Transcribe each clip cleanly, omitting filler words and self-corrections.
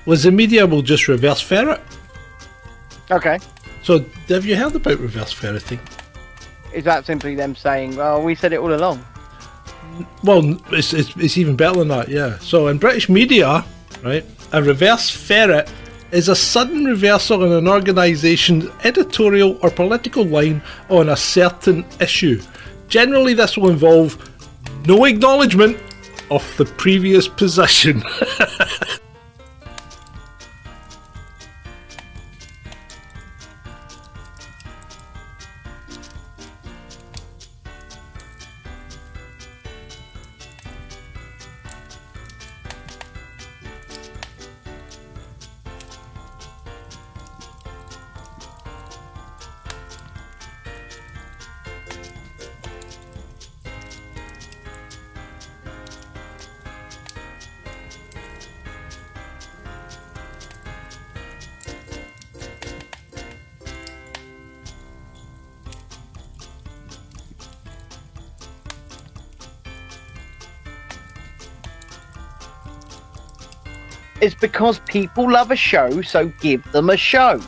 was the media will just reverse ferret. Okay. So, have you heard about reverse ferreting? Is that simply them saying, well, we said it all along? Well, it's even better than that, yeah. So, in British media, right, a reverse ferret is a sudden reversal in an organisation's editorial or political line on a certain issue. Generally, this will involve no acknowledgement of the previous position. It's because people love a show, so give them a show.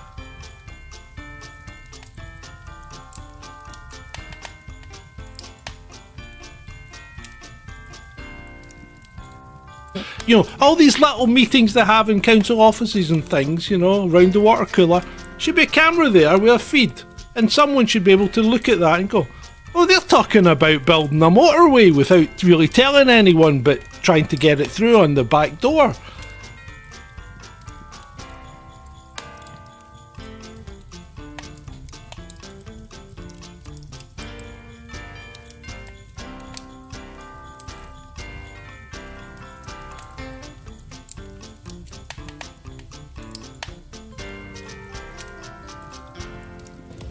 You know, all these little meetings they have in council offices and things, you know, around the water cooler, should be a camera there with a feed, and someone should be able to look at that and go, oh, they're talking about building a motorway without really telling anyone, but trying to get it through on the back door.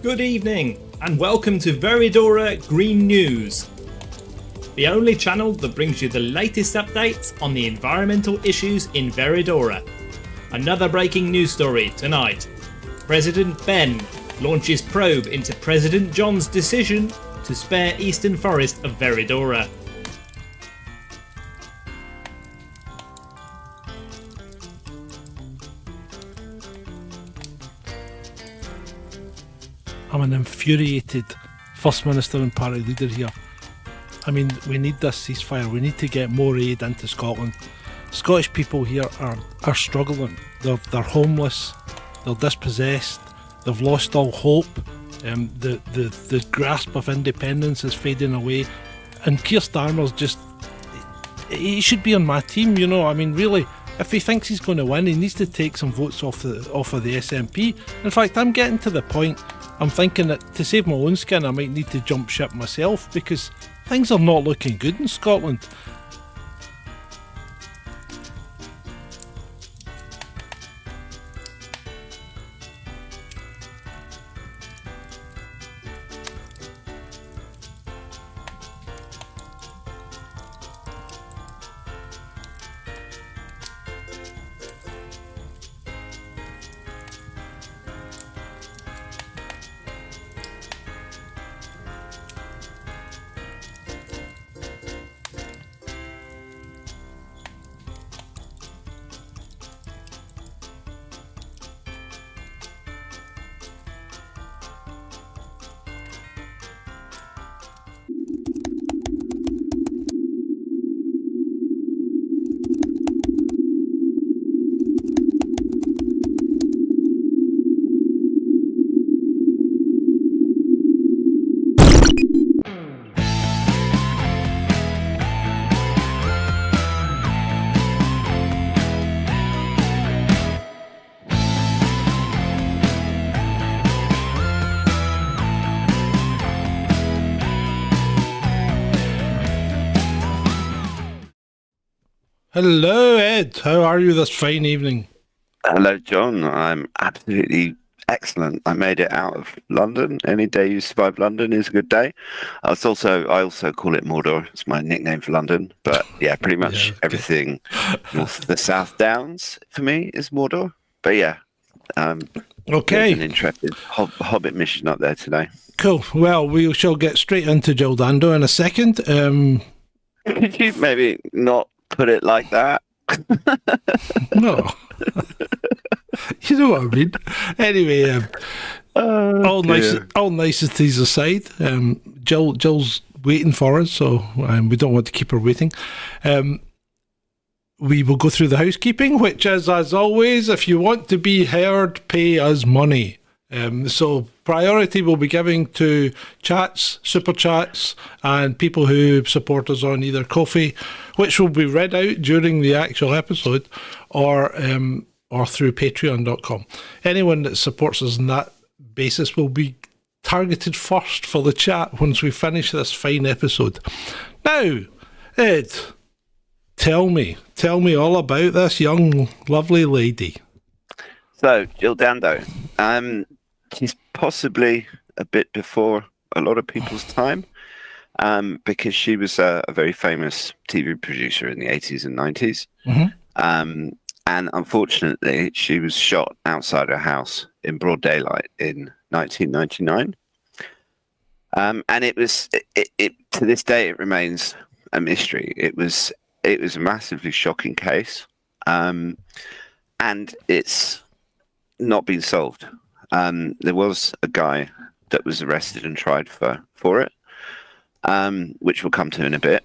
Good evening, and welcome to Veridora Green News, the only channel that brings you the latest updates on the environmental issues in Veridora. Another breaking news story tonight. President Ben launches probe into President John's decision to spare Eastern Forest of Veridora. I'm an infuriated First Minister and Party Leader here. I mean, we need this ceasefire. We need to get more aid into Scotland. Scottish people here are struggling. They're homeless. They're dispossessed. They've lost all hope. The grasp of independence is fading away. And Keir Starmer's just... He should be on my team, you know. I mean, really, if he thinks he's going to win, he needs to take some votes off of the SNP. In fact, I'm getting to the point... I'm thinking that to save my own skin, I might need to jump ship myself because things are not looking good in Scotland. Hello, Ed. How are you this fine evening? Hello, John. I'm absolutely excellent. I made it out of London. Any day you survive London is a good day. I also call it Mordor. It's my nickname for London. But yeah, pretty much everything north of the South Downs for me is Mordor. But yeah, okay. An interesting Hobbit mission up there today. Cool. Well, we shall get straight into Jill Dando in a second. Could you maybe not put it like that? No. You know what I mean? Anyway, all niceties aside, Jill's waiting for us, so we don't want to keep her waiting. We will go through the housekeeping, which is, as always, if you want to be heard, pay us money. So priority will be giving to chats, super chats, and people who support us on either Ko-fi, which will be read out during the actual episode, or through patreon.com. Anyone that supports us on that basis will be targeted first for the chat once we finish this fine episode. Now, Ed, tell me all about this young, lovely lady. So, Jill Dando. She's possibly a bit before a lot of people's time, because she was a very famous TV producer in the 80s and 90s. Mm-hmm. And unfortunately, she was shot outside her house in broad daylight in 1999. And it was, to this day, it remains a mystery. It was a massively shocking case, and it's not been solved. There was a guy that was arrested and tried for it, which we'll come to in a bit.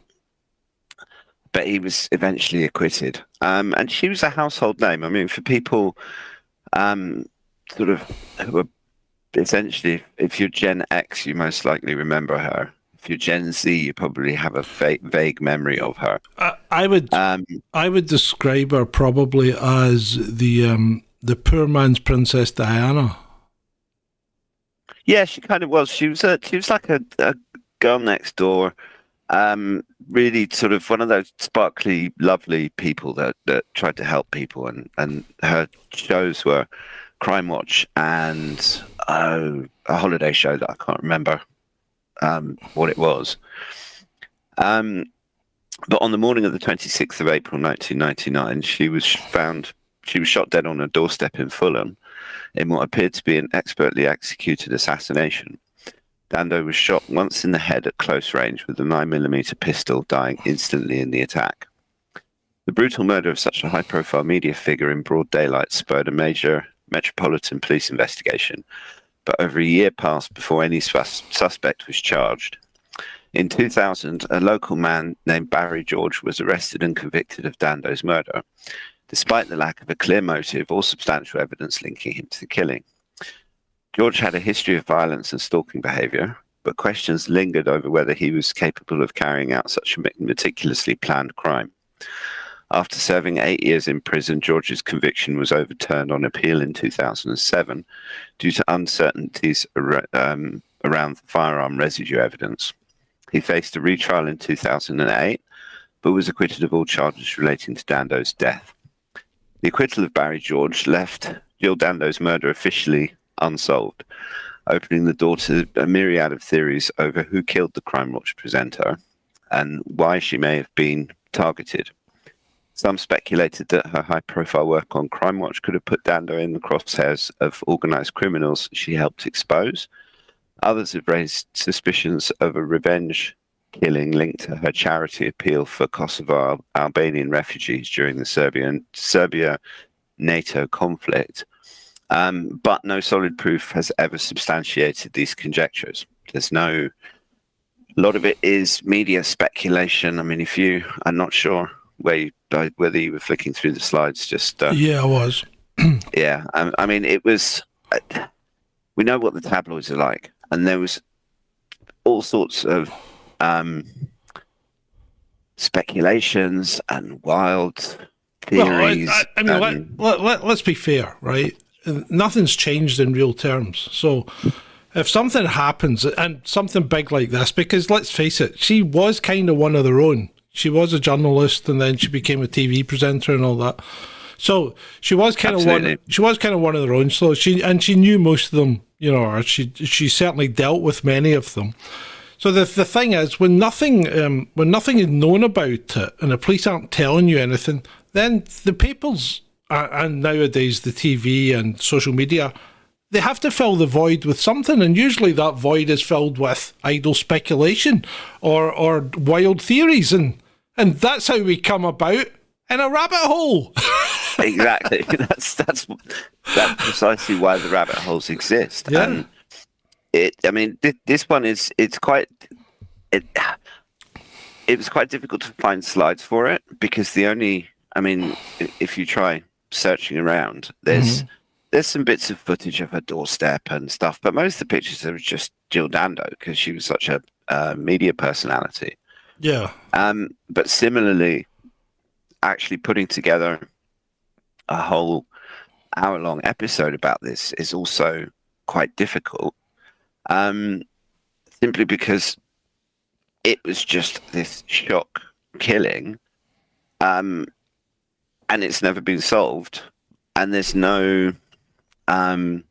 But he was eventually acquitted. And she was a household name. I mean, for people sort of who are essentially, if you're Gen X, you most likely remember her. If you're Gen Z, you probably have a vague memory of her. I would describe her probably as the poor man's Princess Diana. Yeah, she kind of was. She was like a girl next door. Really sort of one of those sparkly, lovely people that tried to help people, and her shows were Crimewatch and a holiday show that I can't remember what it was. But on the morning of the 26th of April 1999, she was shot dead on her doorstep in Fulham in what appeared to be an expertly executed assassination. Dando was shot once in the head at close range with a 9mm pistol, dying instantly in the attack. The brutal murder of such a high-profile media figure in broad daylight spurred a major metropolitan police investigation, but over a year passed before any suspect was charged. In 2000, a local man named Barry George was arrested and convicted of Dando's murder, despite the lack of a clear motive or substantial evidence linking him to the killing. George had a history of violence and stalking behaviour, but questions lingered over whether he was capable of carrying out such a meticulously planned crime. After serving 8 years in prison, George's conviction was overturned on appeal in 2007 due to uncertainties around the firearm residue evidence. He faced a retrial in 2008, but was acquitted of all charges relating to Dando's death. The acquittal of Barry George left Jill Dando's murder officially unsolved, opening the door to a myriad of theories over who killed the Crimewatch presenter and why she may have been targeted. Some speculated that her high-profile work on Crimewatch could have put Dando in the crosshairs of organised criminals she helped expose. Others have raised suspicions of a revenge killing linked to her charity appeal for Kosovo Albanian refugees during the Serbia-NATO conflict. But no solid proof has ever substantiated these conjectures. A lot of it is media speculation. I mean, I'm not sure whether you were flicking through the slides, yeah, I was. Yeah, I mean, it was, we know what the tabloids are like, and there was all sorts of speculations and wild theories. Well, I mean, let's be fair, right? Nothing's changed in real terms. So if something happens, and something big like this, because let's face it, she was kind of one of their own. She was a journalist, and then she became a TV presenter and all that. So she was kind of one. She was kind of one of their own. So she knew most of them. You know, she certainly dealt with many of them. So the thing is, when nothing is known about it, and the police aren't telling you anything, then the papers and nowadays the TV and social media, they have to fill the void with something, and usually that void is filled with idle speculation or wild theories, and that's how we come about in a rabbit hole. Exactly. that's precisely why the rabbit holes exist. Yeah. And this one is, it was quite difficult to find slides for it because if you try searching around, there's some bits of footage of her doorstep and stuff, but most of the pictures are just Jill Dando because she was such a media personality. Yeah. But similarly, actually putting together a whole hour-long episode about this is also quite difficult, simply because it was just this shock killing, and it's never been solved, and there's no, I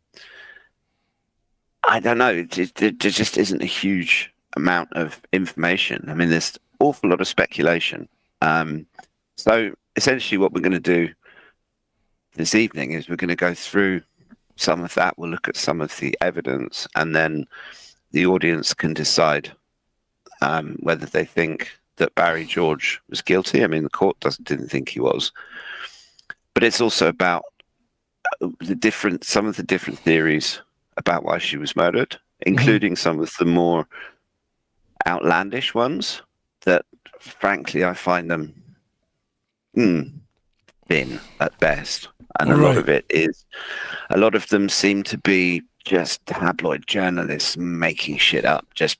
don't know, there just isn't a huge amount of information. I mean, there's an awful lot of speculation. So essentially what we're going to do this evening is we're going to go through some of that. We'll look at some of the evidence, and then the audience can decide whether they think that Barry George was guilty. I mean, the court didn't think he was, but it's also about some of the different theories about why she was murdered, including some of the more outlandish ones that, frankly, I find them thin at best. And a lot of them seem to be just tabloid journalists making shit up, just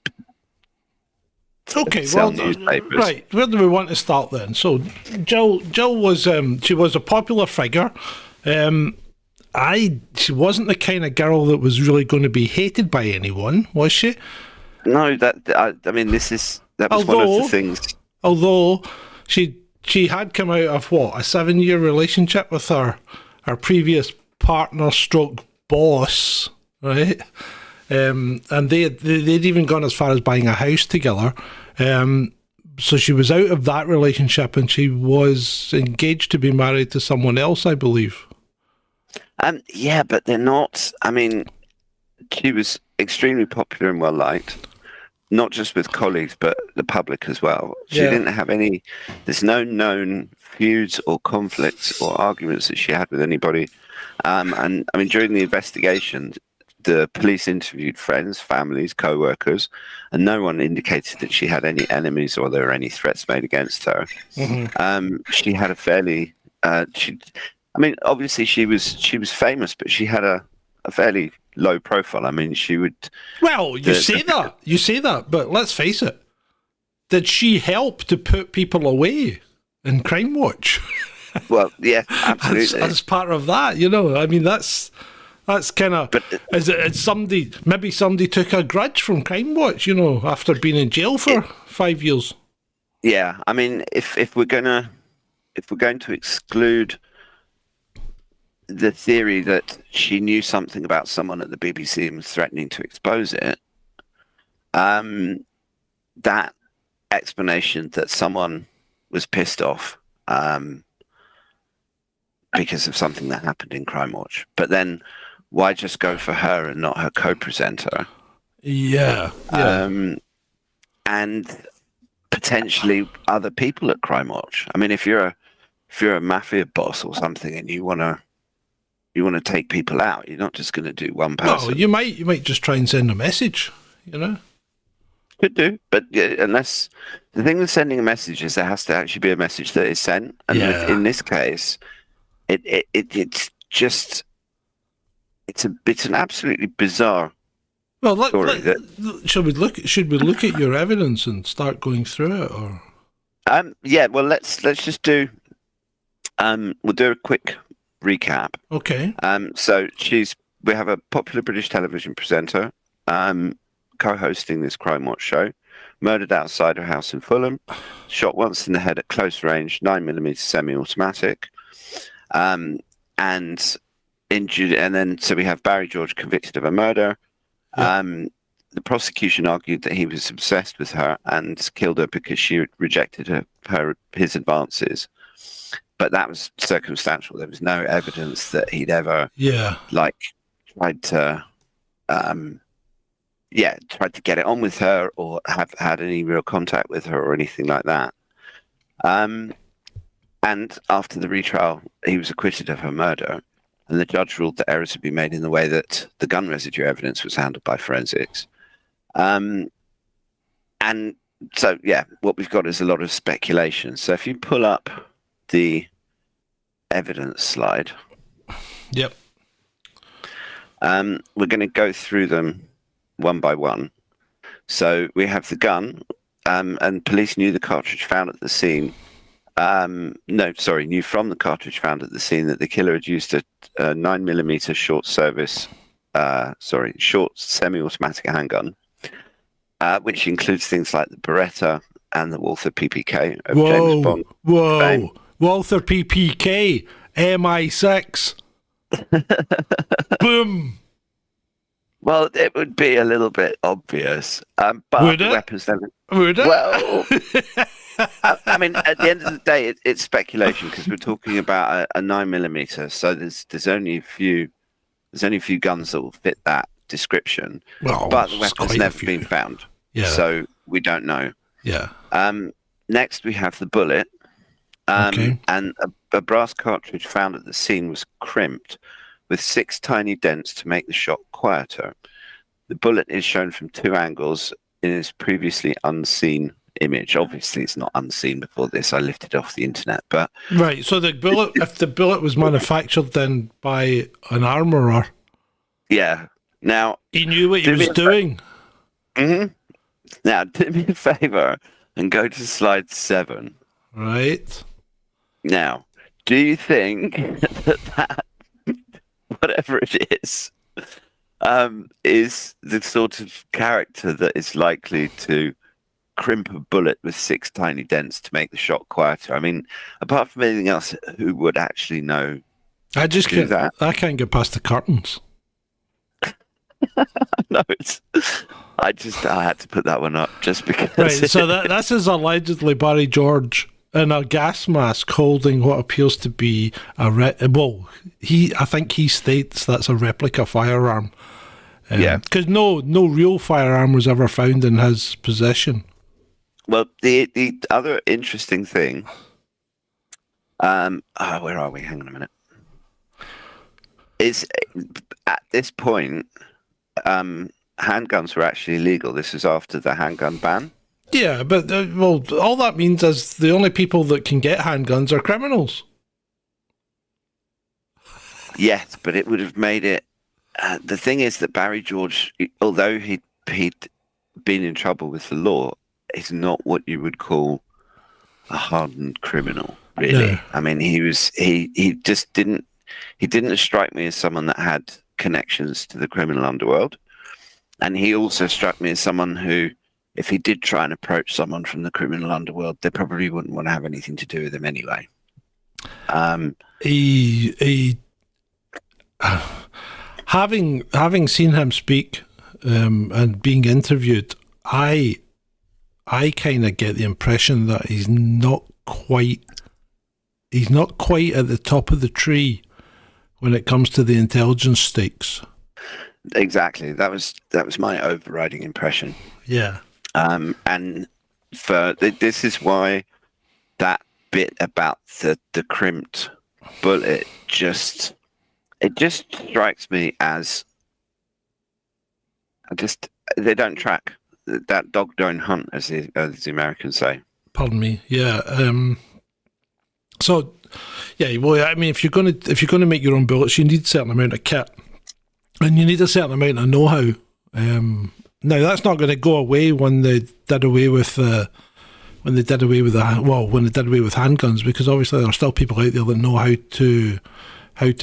okay, sell well, newspapers. right. Where do we want to start then? So, Jill was she was a popular figure. She wasn't the kind of girl that was really going to be hated by anyone, was she? No, that was one of the things. Although she had come out of a 7-year relationship with her previous partner stroke boss, right? And they'd even gone as far as buying a house together. So she was out of that relationship and she was engaged to be married to someone else, I believe. Yeah, but they're not. I mean, she was extremely popular and well liked, not just with colleagues, but the public as well. She didn't have there's no known feuds or conflicts or arguments that she had with anybody. And I mean, during the investigation, the police interviewed friends, families, co-workers, and no one indicated that she had any enemies or there were any threats made against her. She had a fairly, obviously she was famous, but she had a fairly low profile. I mean, she would. Well, you say that, but let's face it. Did she help to put people away in Crimewatch? Well, yeah, absolutely. as part of that, I mean, that's kind of. Maybe somebody took a grudge from Crimewatch, after being in jail for 5 years. Yeah, I mean, if we're going to exclude the theory that she knew something about someone at the BBC and was threatening to expose it, that explanation that someone was pissed off because of something that happened in Crimewatch, but then why just go for her and not her co-presenter? Yeah. And potentially other people at Crimewatch. I mean, if you're a mafia boss or something and you want to take people out, you're not just going to do one person. Well, you might just try and send a message, Could do, but unless the thing with sending a message is there has to actually be a message that is sent, and in this case, it's an absolutely bizarre story. Should we look at your evidence and start going through it, or? Yeah, well, let's just do. We'll do a quick recap. Okay. So we have a popular British television presenter, co-hosting this Crimewatch show, murdered outside her house in Fulham, shot once in the head at close range, 9mm semi-automatic, and injured. And then so we have Barry George convicted of a murder. Yeah. The prosecution argued that he was obsessed with her and killed her because she rejected his advances. But that was circumstantial. There was no evidence that he'd ever tried to get it on with her or have had any real contact with her or anything like that. And after the retrial, he was acquitted of her murder. and the judge ruled that errors had been made in the way that the gun residue evidence was handled by forensics. And so, yeah, what we've got is a lot of speculation. So if you pull up the evidence slide. Yep. We're going to go through them one by one. So we have the gun, and police knew the cartridge found at the scene. Knew from the cartridge found at the scene that the killer had used a 9mm short semi-automatic handgun, which includes things like the Beretta and the Walther PPK of James Bond. Whoa! Walther PPK, MI6. Boom. Well, it would be a little bit obvious, but would the it? weapons then. Would it? Well, I mean, at the end of the day, it's speculation because we're talking about a 9mm. So there's only a few guns that will fit that description. Well, but the weapon's never been found. Yeah. So we don't know. Yeah. Next, we have the bullet. Okay. And a brass cartridge found at the scene was crimped with 6 tiny dents to make the shot quieter. The bullet is shown from 2 angles in its previously unseen image. Obviously, it's not unseen before this. I lifted it off the internet, but right. So the bullet, if the bullet was manufactured then by an armourer, yeah. Now he knew what he was doing. Mm-hmm. Now, do me a favour and go to slide 7. Right. Now, do you think that whatever it is the sort of character that is likely to crimp a bullet with 6 tiny dents to make the shot quieter? I mean, apart from anything else, who would actually know? I just do can't. that? I can't get past the curtains. No, I had to put that one up just because. Right. So this is allegedly Barry George in a gas mask holding what appears to be I think he states that's a replica firearm. Yeah. Because no real firearm was ever found in his possession. Well, the other interesting thing, where are we? Hang on a minute. Is at this point, handguns were actually illegal. This is after the handgun ban. Yeah, but all that means is the only people that can get handguns are criminals. Yes, but it would have made it. The thing is that Barry George, although he'd been in trouble with the law, is not what you would call a hardened criminal. Really, no. I mean, he just didn't strike me as someone that had connections to the criminal underworld, and he also struck me as someone who, if he did try and approach someone from the criminal underworld, they probably wouldn't want to have anything to do with him anyway. Having seen him speak and being interviewed, I kind of get the impression that he's not quite at the top of the tree when it comes to the intelligence stakes. Exactly. That was my overriding impression. Yeah. And this is why that bit about the crimped bullet just strikes me as they don't track. That dog don't hunt, as the Americans say. Pardon me. Yeah. So, yeah. Well, I mean, if you're gonna make your own bullets, you need a certain amount of kit, and you need a certain amount of know-how. Now, that's not going to go away when they did away with handguns, because obviously there are still people out there that know how to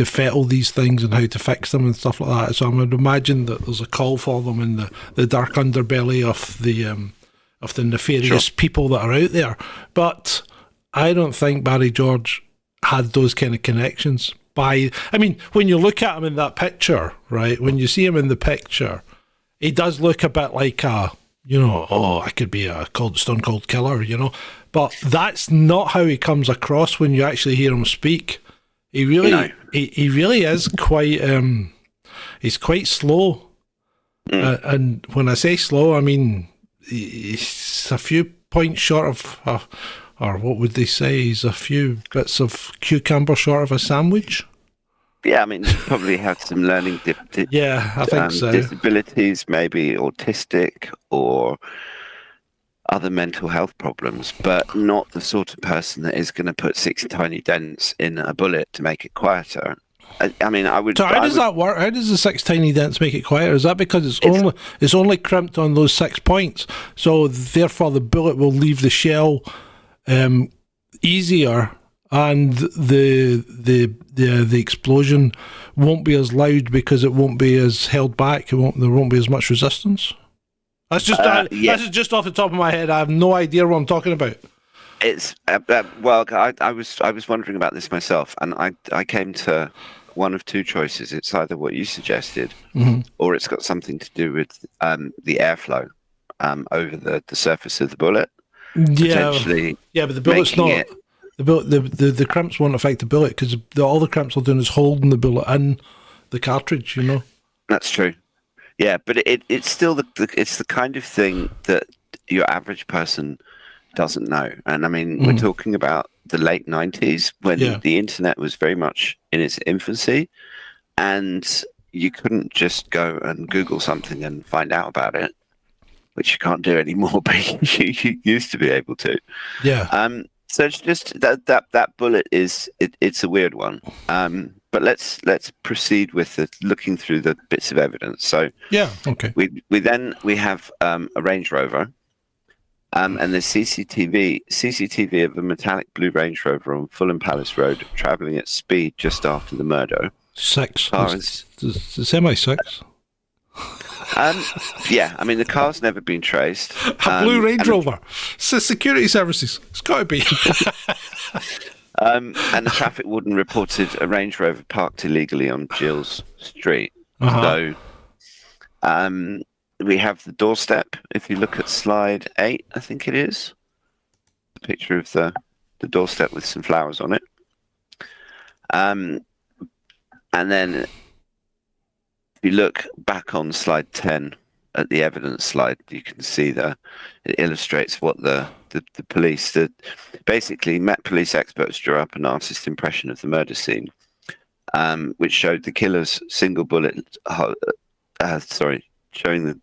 fettle these things and how to fix them and stuff like that. So I would imagine that there's a call for them in the dark underbelly of the nefarious people that are out there. But I don't think Barry George had those kind of connections. When you look at him in that picture, right? When you see him in the picture, he does look a bit like I could be a stone cold killer, But that's not how he comes across when you actually hear him speak. He really is quite. He's quite slow, and when I say slow, I mean he's a few points short of, or what would they say? He's a few bits of cucumber short of a sandwich. Yeah, I mean, probably had some learning Yeah, I think so. disabilities, maybe autistic or other mental health problems, but not the sort of person that is going to put 6 tiny dents in a bullet to make it quieter. I mean, I would. So how does that work? How does the 6 tiny dents make it quieter? Is that because it's only crimped on those 6 points, so therefore the bullet will leave the shell easier, and the explosion won't be as loud because it won't be as held back. There won't be as much resistance. That's just that's just off the top of my head. I have no idea what I'm talking about. It's well, I was wondering about this myself, and I came to one of 2 choices. It's either what you suggested, or it's got something to do with the airflow over the surface of the bullet. Yeah, but the bullet's not. The crimps won't affect the bullet because all the crimps are doing is holding the bullet in the cartridge. You know. That's true. Yeah, but it's still it's the kind of thing that your average person doesn't know. And I mean, we're talking about the late 90s when the internet was very much in its infancy, and you couldn't just go and Google something and find out about it, which you can't do anymore, but you used to be able to. Yeah. So it's just that bullet it's a weird one. But let's proceed with looking through the bits of evidence. So yeah, okay. We have a Range Rover, and there's CCTV of a metallic blue Range Rover on Fulham Palace Road travelling at speed just after the murder. 6. It's semi-6. Yeah, I mean, the car's never been traced. A blue Range Rover. So security services. It's got to be. And the traffic warden reported a Range Rover parked illegally on Jill's Street. So we have the doorstep. If you look at slide 8, I think it is, a picture of the doorstep with some flowers on it. And then if you look back on slide 10 at the evidence slide, you can see it illustrates what the police did. Basically, Met Police experts drew up an artist's impression of the murder scene, which showed the killer's single bullet. Showing the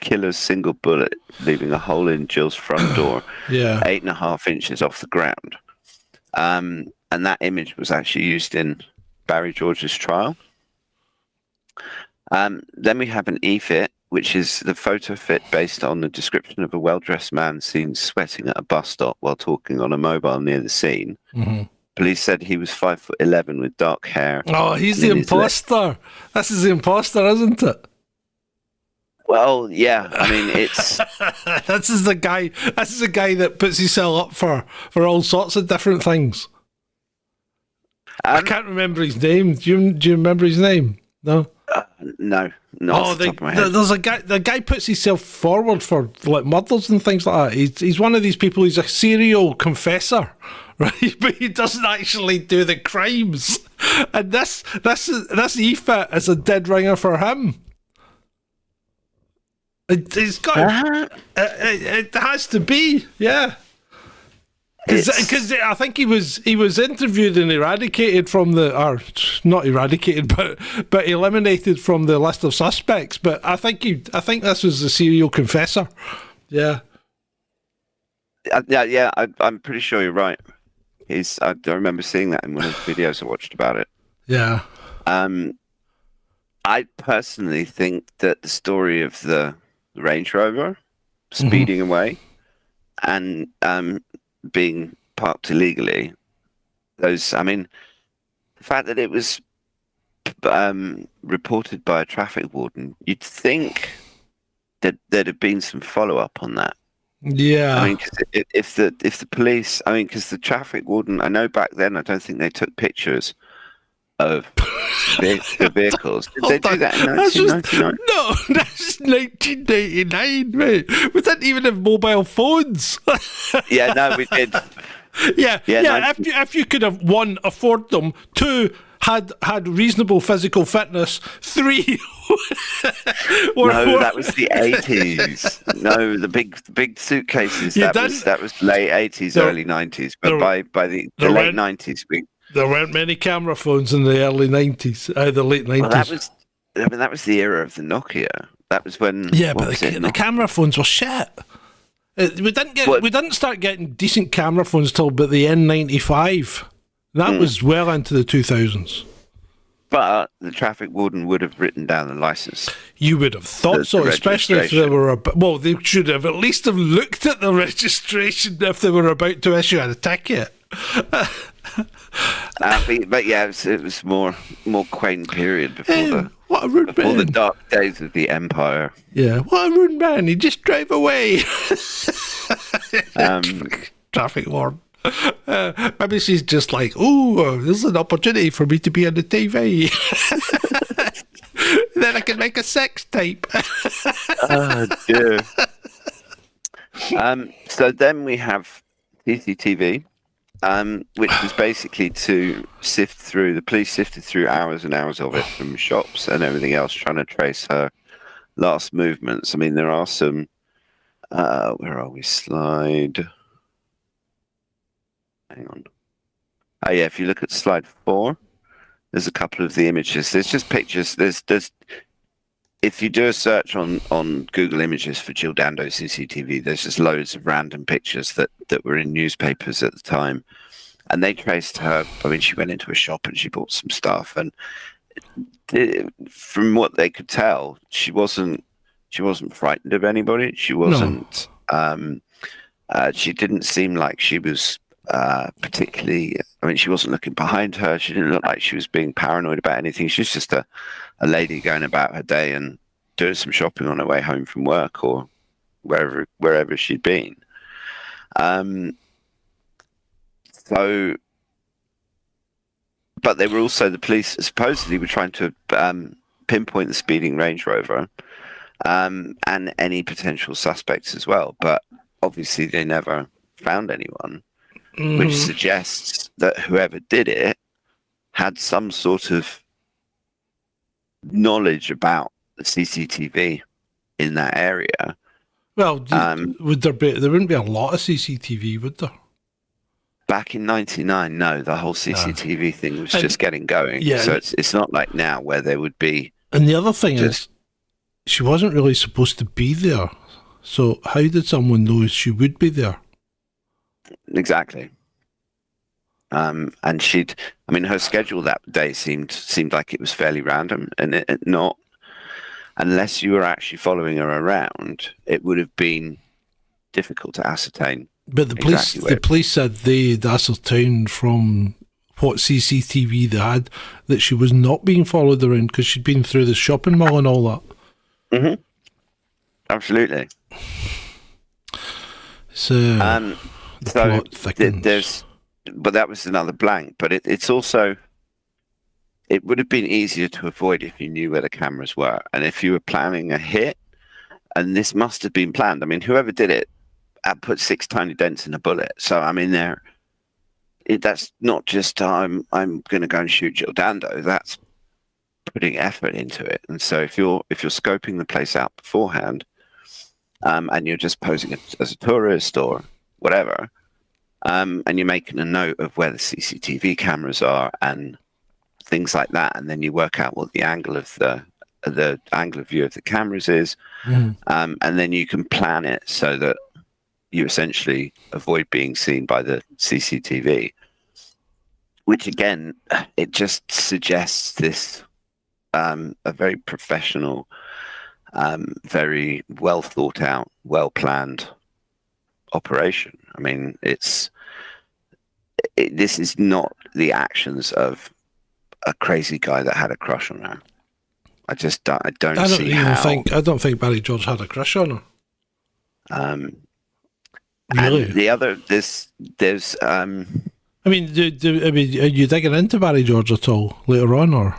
killer's single bullet leaving a hole in Jill's front door, 8.5 inches off the ground. And that image was actually used in Barry George's trial. Then we have an E-fit, which is the photo fit based on the description of a well-dressed man seen sweating at a bus stop while talking on a mobile near the scene. Police said he was 5'11" with dark hair. Oh, he's the imposter. This is the imposter, isn't it? Well, yeah. I mean, it's this is the guy that puts himself up for all sorts of different things. I can't remember his name. Do you remember his name? No. No, not off the top of my head. There's a guy. The guy puts himself forward for like murders and things like that. He's one of these people. He's a serial confessor, right? But he doesn't actually do the crimes. And this E-fit is a dead ringer for him. It's got. It has to be, yeah. Because I think he was interviewed and eradicated from not eradicated, but eliminated from the list of suspects. But I think this was a serial confessor. Yeah. Yeah. I'm pretty sure you're right. I remember seeing that in one of the videos I watched about it. Yeah. I personally think that the story of the Range Rover speeding away and being parked illegally, the fact that it was reported by a traffic warden, you'd think that there'd have been some follow-up on that. Yeah. I mean, if the police, because the traffic warden, I know back then, I don't think they took pictures of the vehicles. Did they do that in 1999? No, that's 1999, mate. We didn't even have mobile phones. Yeah, no, we did. Yeah. If you could have, 1, afford them, 2, had reasonable physical fitness, 3. No, that was the 80s. No, the big suitcases. That was late 80s, early 90s. But by the late 90s, There weren't many camera phones in the early 90s, the late 90s. Well, that was the era of the Nokia. That was when. Yeah, but the camera phones were shit. We didn't start getting decent camera phones till about the N95. That was well into the 2000s. But the traffic warden would have written down the license. You would have thought so, especially if they were they should have at least have looked at the registration if they were about to issue a ticket. But yeah, it was more quaint period before the dark days of the empire. Yeah, what a rude man! He just drove away. Traffic warden. Maybe she's just like, oh, this is an opportunity for me to be on the TV. Then I can make a sex tape. Oh dear. So then we have CCTV, which was basically to the police sifted through hours and hours of it from shops and everything else, trying to trace her last movements. I mean, there are some. Where are we? Slide. Hang on. Oh yeah, if you look at slide 4, there's a couple of the images. There's just pictures. There's if you do a search on Google Images for Jill Dando CCTV, there's just loads of random pictures that were in newspapers at the time, and they traced her. I mean, she went into a shop and she bought some stuff, and from what they could tell, she wasn't frightened of anybody. She wasn't. No. She didn't seem like she was. Particularly, I mean, she wasn't looking behind her. She didn't look like she was being paranoid about anything. She was just a lady going about her day and doing some shopping on her way home from work or wherever she'd been. So, but they were also, the police supposedly were trying to pinpoint the speeding Range Rover and any potential suspects as well. But obviously, they never found anyone. Which suggests that whoever did it had some sort of knowledge about the CCTV in that area. Well, would there wouldn't be a lot of CCTV, would there? Back in '99, no, the whole CCTV thing was just getting going. Yeah, so it's not like now where there would be. And the other thing is, she wasn't really supposed to be there. So how did someone know she would be there? Exactly. And her schedule that day seemed like it was fairly random, and it not, unless you were actually following her around, it would have been difficult to ascertain. But the police said they'd ascertained from what CCTV they had that she was not being followed around because she'd been through the shopping mall and all that. Mm-hmm. Absolutely. So but that was another blank. But it's also, it would have been easier to avoid if you knew where the cameras were, and if you were planning a hit. And this must have been planned. I mean, whoever did it put 6 tiny dents in a bullet. So I mean, that's not just I'm going to go and shoot Jill Dando. That's putting effort into it. And so if you're scoping the place out beforehand, and you're just posing as a tourist or whatever, and you're making a note of where the CCTV cameras are and things like that, and then you work out what the angle of the angle of view of the cameras is, and then you can plan it so that you essentially avoid being seen by the CCTV. Which again, it just suggests this a very professional, very well thought out, well planned operation. I mean, this is not the actions of a crazy guy that had a crush on her. I don't think Barry George had a crush on her. Really? And the other, there's. I mean, are you digging into Barry George at all later on, or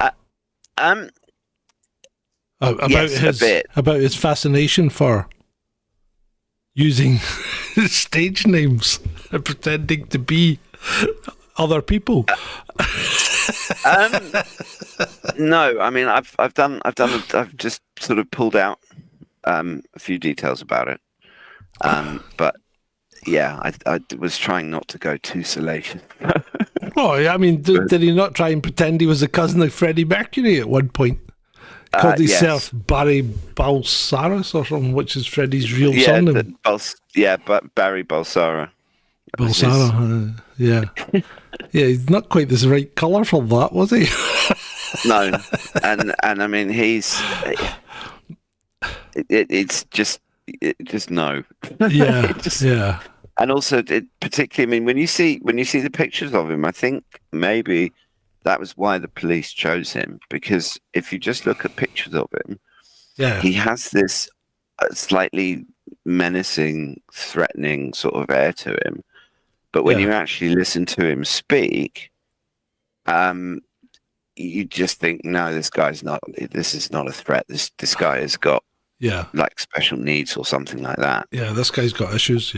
about his fascination for using stage names and pretending to be other people? No, I mean, I've just sort of pulled out a few details about it, but yeah, I was trying not to go too salacious. Oh, I mean, did he not try and pretend he was a cousin of Freddie Mercury at one point? Called himself Barry Balsaris or something, which is Freddie's real surname. But Barry Balsara. Balsara, yeah. Yeah, he's not quite the right colour for that, was he? No, and I mean it's just no. Yeah, yeah. And also, particularly, I mean, when you see the pictures of him, I think maybe that was why the police chose him, because if you just look at pictures of him, he has this slightly menacing, threatening sort of air to him. But when you actually listen to him speak, you just think, no, this is not a threat. This guy has got like special needs or something like that. Yeah, this guy's got issues,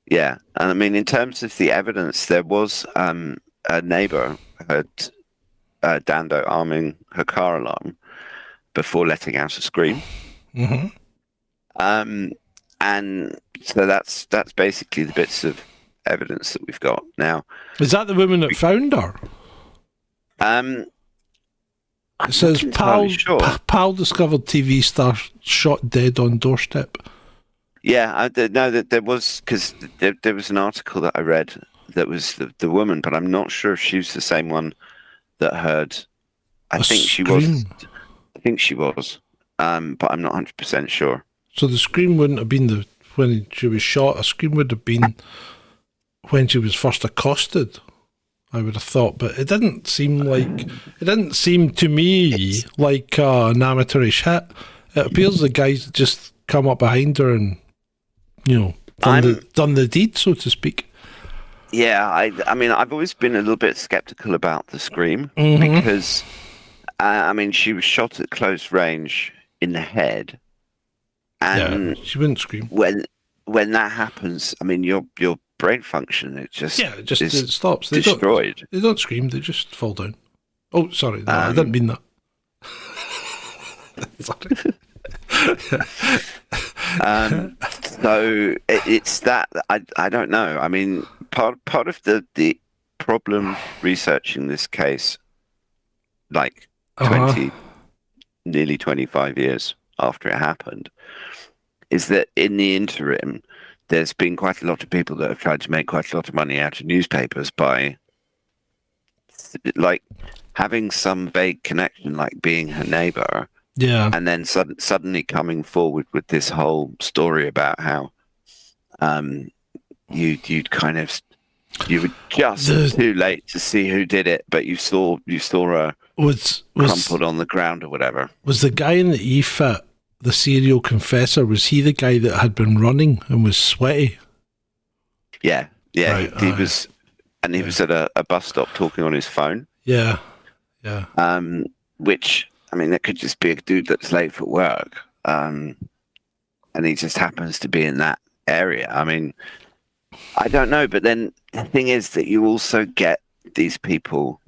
Yeah, and I mean, in terms of the evidence, there was a neighbour heard Dando arming her car alarm before letting out a scream. Mm-hmm. And so that's basically the bits of evidence that we've got now. Is that the woman that found her? It says pal discovered TV star shot dead on doorstep. Yeah, I know that there was, because there was an article that I read that was the woman, but I'm not sure if she was the same one that heard. I think she was, but I'm not 100% sure. So the scream wouldn't have been when she was shot. A scream would have been when she was first accosted, I would have thought, but it didn't seem to me like an amateurish hit. It appears the guy's just come up behind her and, done the deed, so to speak. Yeah, I mean, I've always been a little bit skeptical about the scream because, I mean, she was shot at close range in the head, and she wouldn't scream. When that happens, I mean, your brain function, it stops. Destroyed. They don't scream, they just fall down. Oh, sorry, no, I didn't mean that. Sorry. So it's that I don't know. I mean, part of the problem researching this case, like 20, nearly 25 years after it happened, is that in the interim, there's been quite a lot of people that have tried to make quite a lot of money out of newspapers by, like, having some vague connection, like being her neighbour. Yeah. And then suddenly coming forward with this whole story about how you were just too late to see who did it, but you saw her crumpled on the ground or whatever. Was the guy in the E-Fit, the serial confessor, was he the guy that had been running and was sweaty? Yeah. Right, he was, and he was at a bus stop talking on his phone. Yeah. Which, I mean, that could just be a dude that's late for work, and he just happens to be in that area. I mean, I don't know, but then the thing is that you also get these people.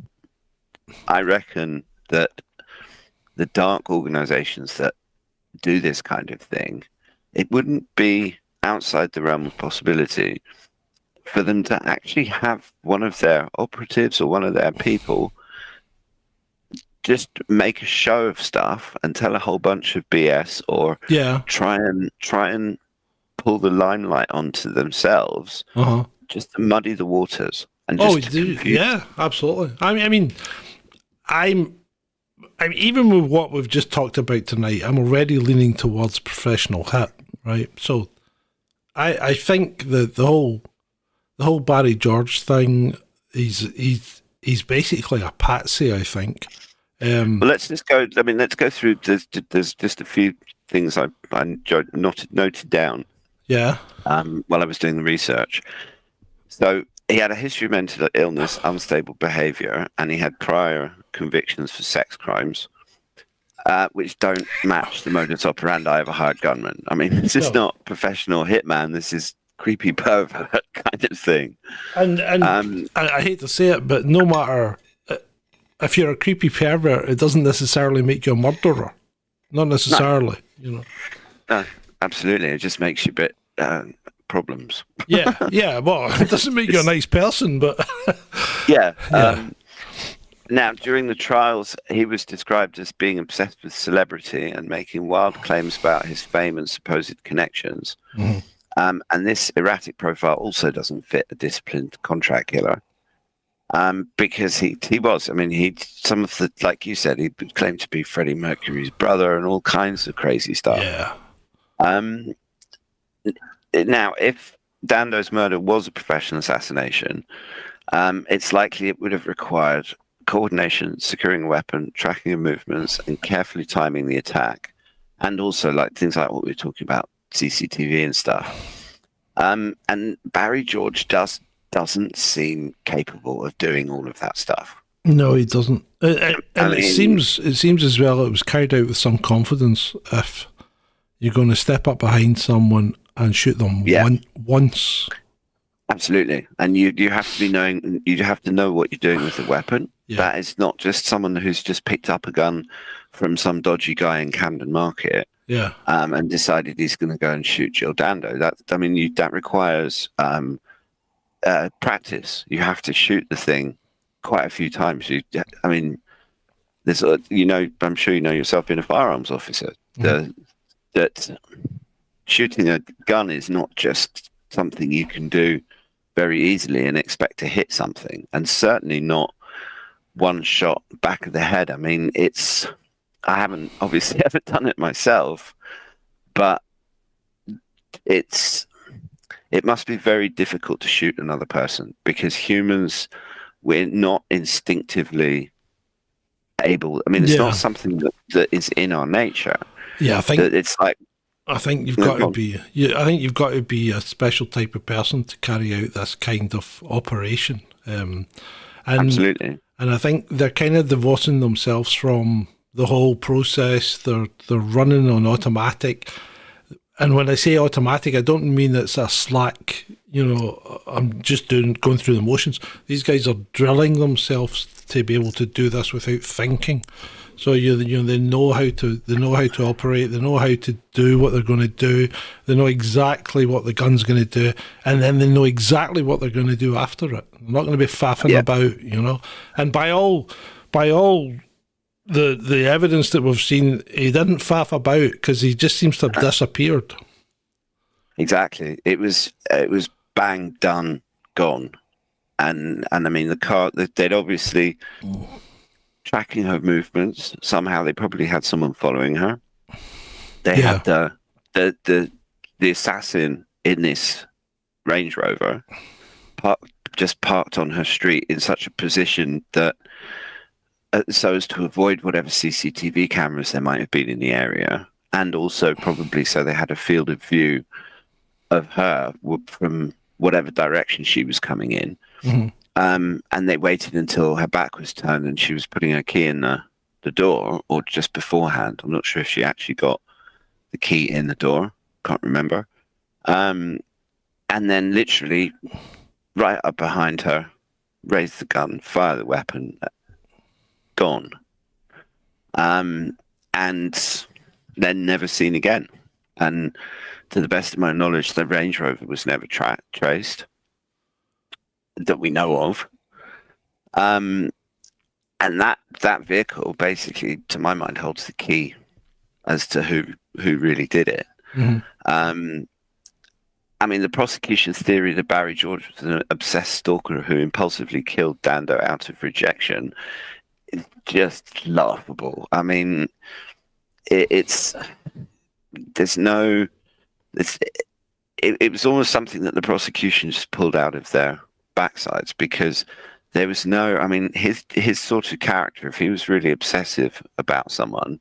I reckon that the dark organizations that do this kind of thing, it wouldn't be outside the realm of possibility for them to actually have one of their operatives or one of their people just make a show of stuff and tell a whole bunch of BS, or try and pull the limelight onto themselves, just to muddy the waters. And yeah, absolutely. I mean, I'm even with what we've just talked about tonight, I'm already leaning towards professional hit, right? So, I think that the whole Barry George thing, he's basically a patsy, I think. Well, let's go through. There's just a few things I noted down. Yeah. While I was doing the research. So he had a history of mental illness, unstable behaviour, and he had prior convictions for sex crimes, which don't match the modus operandi of a hired gunman. I mean, this is not professional hitman. This is creepy pervert kind of thing. And I hate to say it, but no matter. If you're a creepy pervert, it doesn't necessarily make you a murderer. Not necessarily, No, absolutely. It just makes you a bit problems. Yeah. Well, it doesn't make you a nice person, but Yeah. Yeah. Now, during the trials, he was described as being obsessed with celebrity and making wild claims about his fame and supposed connections. Mhm. And this erratic profile also doesn't fit a disciplined contract killer. Because he was, I mean, some of the, like you said, he claimed to be Freddie Mercury's brother and all kinds of crazy stuff. Yeah. Now, if Dando's murder was a professional assassination, it's likely it would have required coordination, securing a weapon, tracking of movements, and carefully timing the attack, and also like things like what we were talking about, CCTV and stuff. And Barry George doesn't seem capable of doing all of that stuff. No, he doesn't. And it seems as well it was carried out with some confidence. If you're going to step up behind someone and shoot them once, absolutely, and you have to be knowing, you have to know what you're doing with the weapon. Yeah. That is not just someone who's just picked up a gun from some dodgy guy in Camden Market. Yeah. And decided he's going to go and shoot Jill Dando. That requires practice. You have to shoot the thing quite a few times. There's I'm sure you know yourself, being a firearms officer, that shooting a gun is not just something you can do very easily and expect to hit something, and certainly not one shot back of the head. I mean, I haven't obviously ever done it myself, but it must be very difficult to shoot another person, because humans, we're not instinctively able. I mean, it's not something that is in our nature. Yeah, I think it's like, I think you've got to be. I think you've got to be a special type of person to carry out this kind of operation. Absolutely. And I think they're kind of divorcing themselves from the whole process. They're running on automatic. And when I say automatic, I don't mean it's a slack, I'm just going through the motions. These guys are drilling themselves to be able to do this without thinking. So they know how to operate. They know how to do what they're going to do. They know exactly what the gun's going to do, and then they know exactly what they're going to do after it. They're not going to be faffing about, And by all the evidence that we've seen, he didn't faff about, because he just seems to have disappeared. Exactly. It was bang, done, gone. And I mean, the car, they'd obviously tracking her movements. Somehow they probably had someone following her. They had the assassin in this Range Rover just parked on her street in such a position that so as to avoid whatever CCTV cameras there might have been in the area, and also probably so they had a field of view of her from whatever direction she was coming in. Mm-hmm. And they waited until her back was turned and she was putting her key in the door, or just beforehand. I'm not sure if she actually got the key in the door. Can't remember. And then literally right up behind her, raise the gun, fire the weapon, gone. And then never seen again. And to the best of my knowledge, the Range Rover was never traced that we know of. And that vehicle basically, to my mind, holds the key as to who really did it. Mm-hmm. I mean, the prosecution's theory that Barry George was an obsessed stalker who impulsively killed Dando out of rejection is just laughable. I mean, it was almost something that the prosecution just pulled out of their backsides, because there was his sort of character, if he was really obsessive about someone,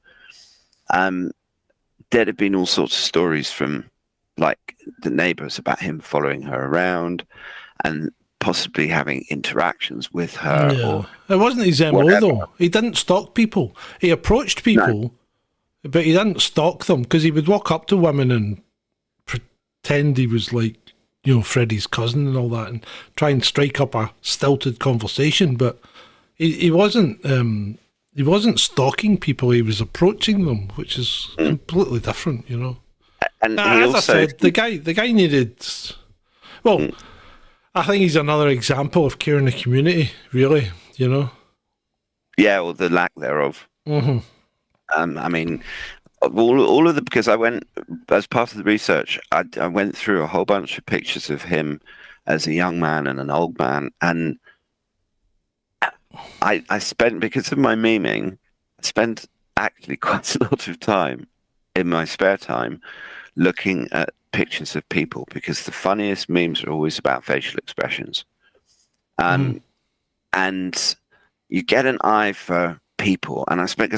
there'd have been all sorts of stories from like the neighbors about him following her around and possibly having interactions with her. Yeah. It wasn't his MO though. He didn't stalk people. He approached people, but he didn't stalk them, because he would walk up to women and pretend he was like, Freddie's cousin and all that, and try and strike up a stilted conversation. But he wasn't stalking people. He was approaching them, which is completely different, And he as also, I said, the guy needed Well, I think he's another example of care in the community, really, you know? Yeah, or the lack thereof. Mm-hmm. I mean, all of the, because I went, as part of the research, I went through a whole bunch of pictures of him as a young man and an old man, and I spent, because of my memeing, I spent actually quite a lot of time in my spare time looking at pictures of people, because the funniest memes are always about facial expressions. And you get an eye for people, and I spent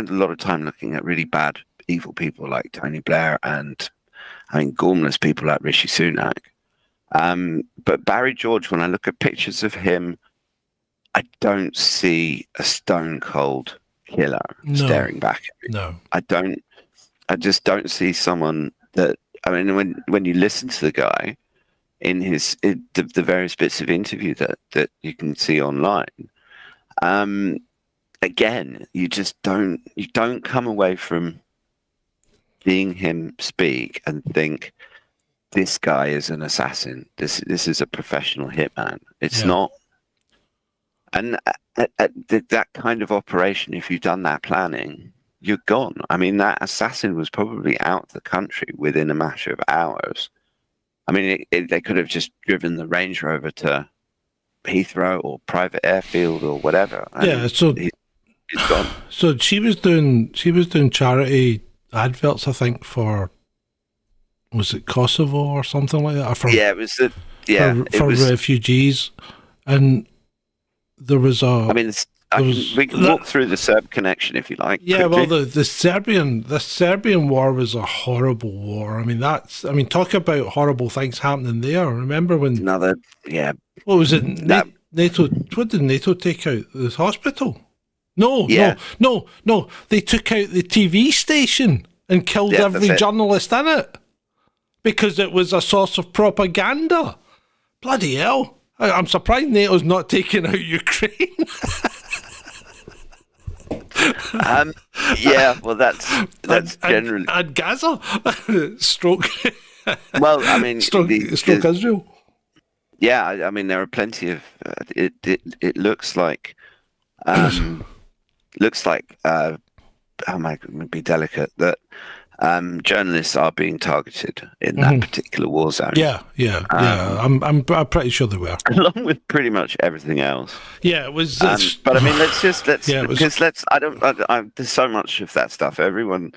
a lot of time looking at really bad, evil people like Tony Blair, and I mean gormless people like Rishi Sunak. But Barry George, when I look at pictures of him, I don't see a stone cold killer staring back at me. No, I just don't see someone that. I mean, when you listen to the guy in the various bits of interview that you can see online, again, you don't come away from seeing him speak and think, this guy is an assassin. This is a professional hitman. It's not. And that kind of operation, if you've done that planning, you're gone. I mean, that assassin was probably out of the country within a matter of hours. I mean, they could have just driven the Range Rover to Heathrow or private airfield or whatever. Yeah, so he's gone. So she was doing charity adverts, I think, for, was it Kosovo or something like that? For refugees, and there was a. I mean, we can walk through the Serb connection if you like. Yeah, quickly. well, the Serbian war was a horrible war. I mean, talk about horrible things happening there. Remember when What was it? NATO. What did NATO take out? The hospital? No. They took out the TV station and killed every journalist in it because it was a source of propaganda. Bloody hell! I'm surprised NATO's not taking out Ukraine. Well, that's generally and Gaza. Stroke. Well, I mean, stroke Israel. Yeah, I mean, there are plenty of. It looks like. How am I going to be delicate? That journalists are being targeted in that particular war zone. Yeah. I'm pretty sure they were, along with pretty much everything else. Yeah, it was. But I mean, there's so much of that stuff. Everyone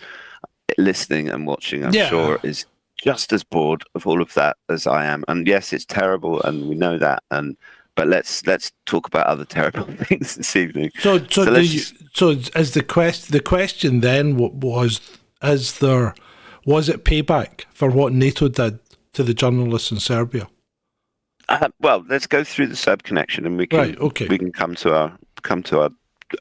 listening and watching, I'm sure, is just as bored of all of that as I am. And yes, it's terrible, and we know that. But let's talk about other terrible things this evening. So as the question then was it payback for what NATO did to the journalists in Serbia? Well, let's go through the Serb connection, and we can come to our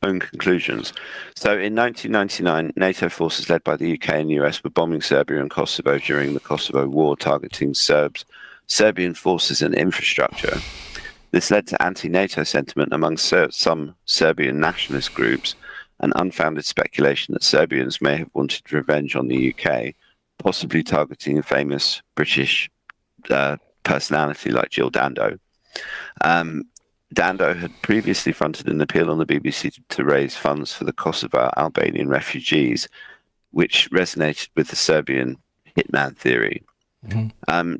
own conclusions. So in 1999, NATO forces led by the UK and US were bombing Serbia and Kosovo during the Kosovo War, targeting Serbian forces and infrastructure. This led to anti-NATO sentiment among some Serbian nationalist groups and unfounded speculation that Serbians may have wanted revenge on the UK, possibly targeting a famous British personality like Jill Dando. Dando had previously fronted an appeal on the BBC to raise funds for the Kosovo Albanian refugees, which resonated with the Serbian hitman theory.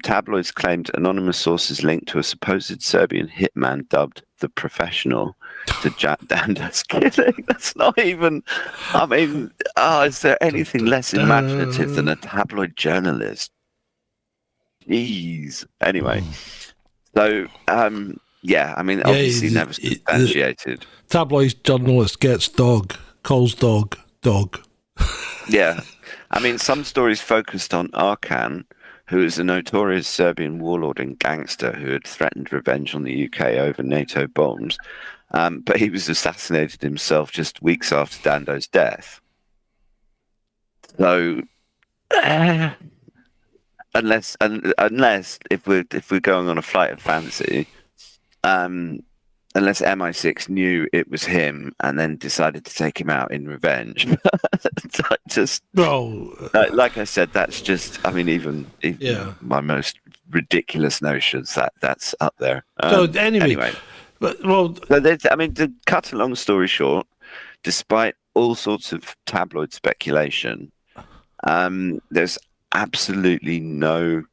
Tabloids claimed anonymous sources linked to a supposed Serbian hitman dubbed the Professional to Dando's killing. That's not even. I mean, is there anything less imaginative than a tabloid journalist? Jeez. Anyway, so I mean, obviously never substantiated. Tabloid journalist gets dog, calls dog. Yeah, I mean, some stories focused on Arkan, who is a notorious Serbian warlord and gangster who had threatened revenge on the UK over NATO bombs, but he was assassinated himself just weeks after Dando's death. So, unless if we're going on a flight of fantasy, unless MI6 knew it was him and then decided to take him out in revenge. Like I said, that's just. I mean, even my most ridiculous notions that's up there. So anyway. Well, so to cut a long story short, despite all sorts of tabloid speculation, there's absolutely no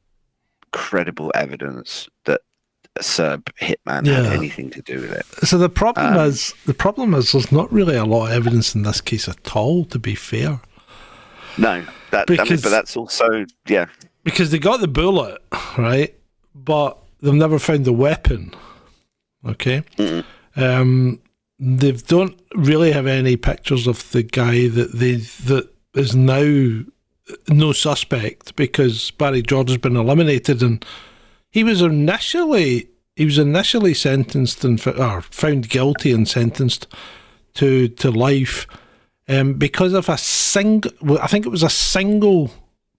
credible evidence that a Serb hitman had anything to do with it. So the problem is there's not really a lot of evidence in this case at all, to be fair. No, but that's also because they got the bullet, right, but they've never found the weapon. Okay. They don't really have any pictures of the guy that is now no suspect, because Barry George has been eliminated, and he was initially sentenced or found guilty and sentenced to life because of a single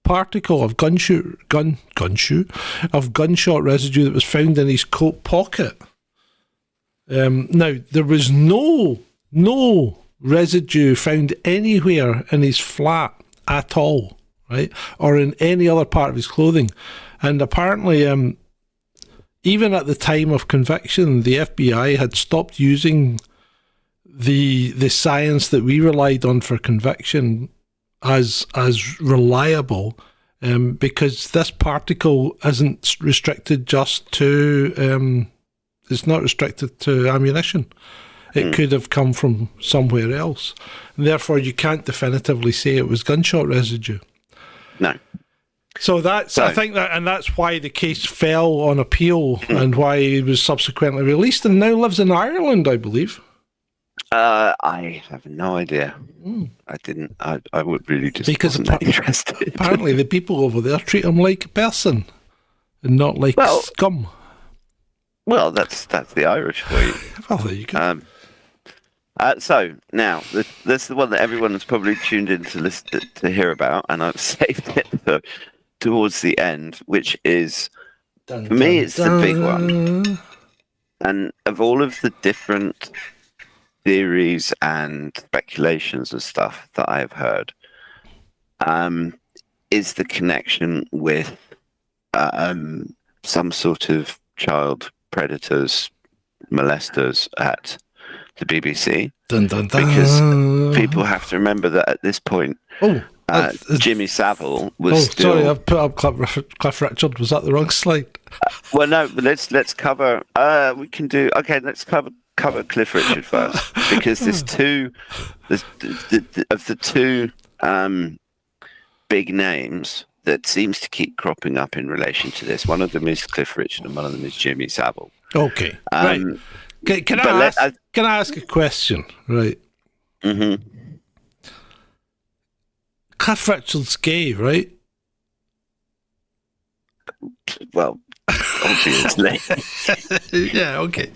particle of gunshot residue that was found in his coat pocket. Now, there was no residue found anywhere in his flat at all, right, or in any other part of his clothing. And apparently, even at the time of conviction, the FBI had stopped using the science that we relied on for conviction as reliable, because this particle isn't restricted just to it's not restricted to ammunition. It could have come from somewhere else, and therefore you can't definitively say it was gunshot residue. No. So I think that's why the case fell on appeal and why he was subsequently released and now lives in Ireland, I believe. I have no idea. I didn't. I would really just wasn't that interested. Apparently, the people over there treat him like a person and not like scum. Well, that's the Irish for you. Well, there you go. So now this is the one that everyone has probably tuned in to hear about, and I've saved it for towards the end, which is for me it's the big one. And of all of the different theories and speculations and stuff that I have heard, is the connection with some sort of child predators, molesters at the BBC. Dun, dun, dun. Because people have to remember that at this point, Jimmy Savile was still... Sorry, I've put up Cliff Richard. Was that the wrong slide? Well, no, but let's cover... we can do... Okay, let's cover Cliff Richard first, because there's two... of the two big names that seems to keep cropping up in relation to this. One of them is Cliff Richard and one of them is Jimmy Savile. Okay, right. Can I ask a question? Right. Mm-hmm. Cliff Richard's gay, right? Well, obviously. Yeah, okay.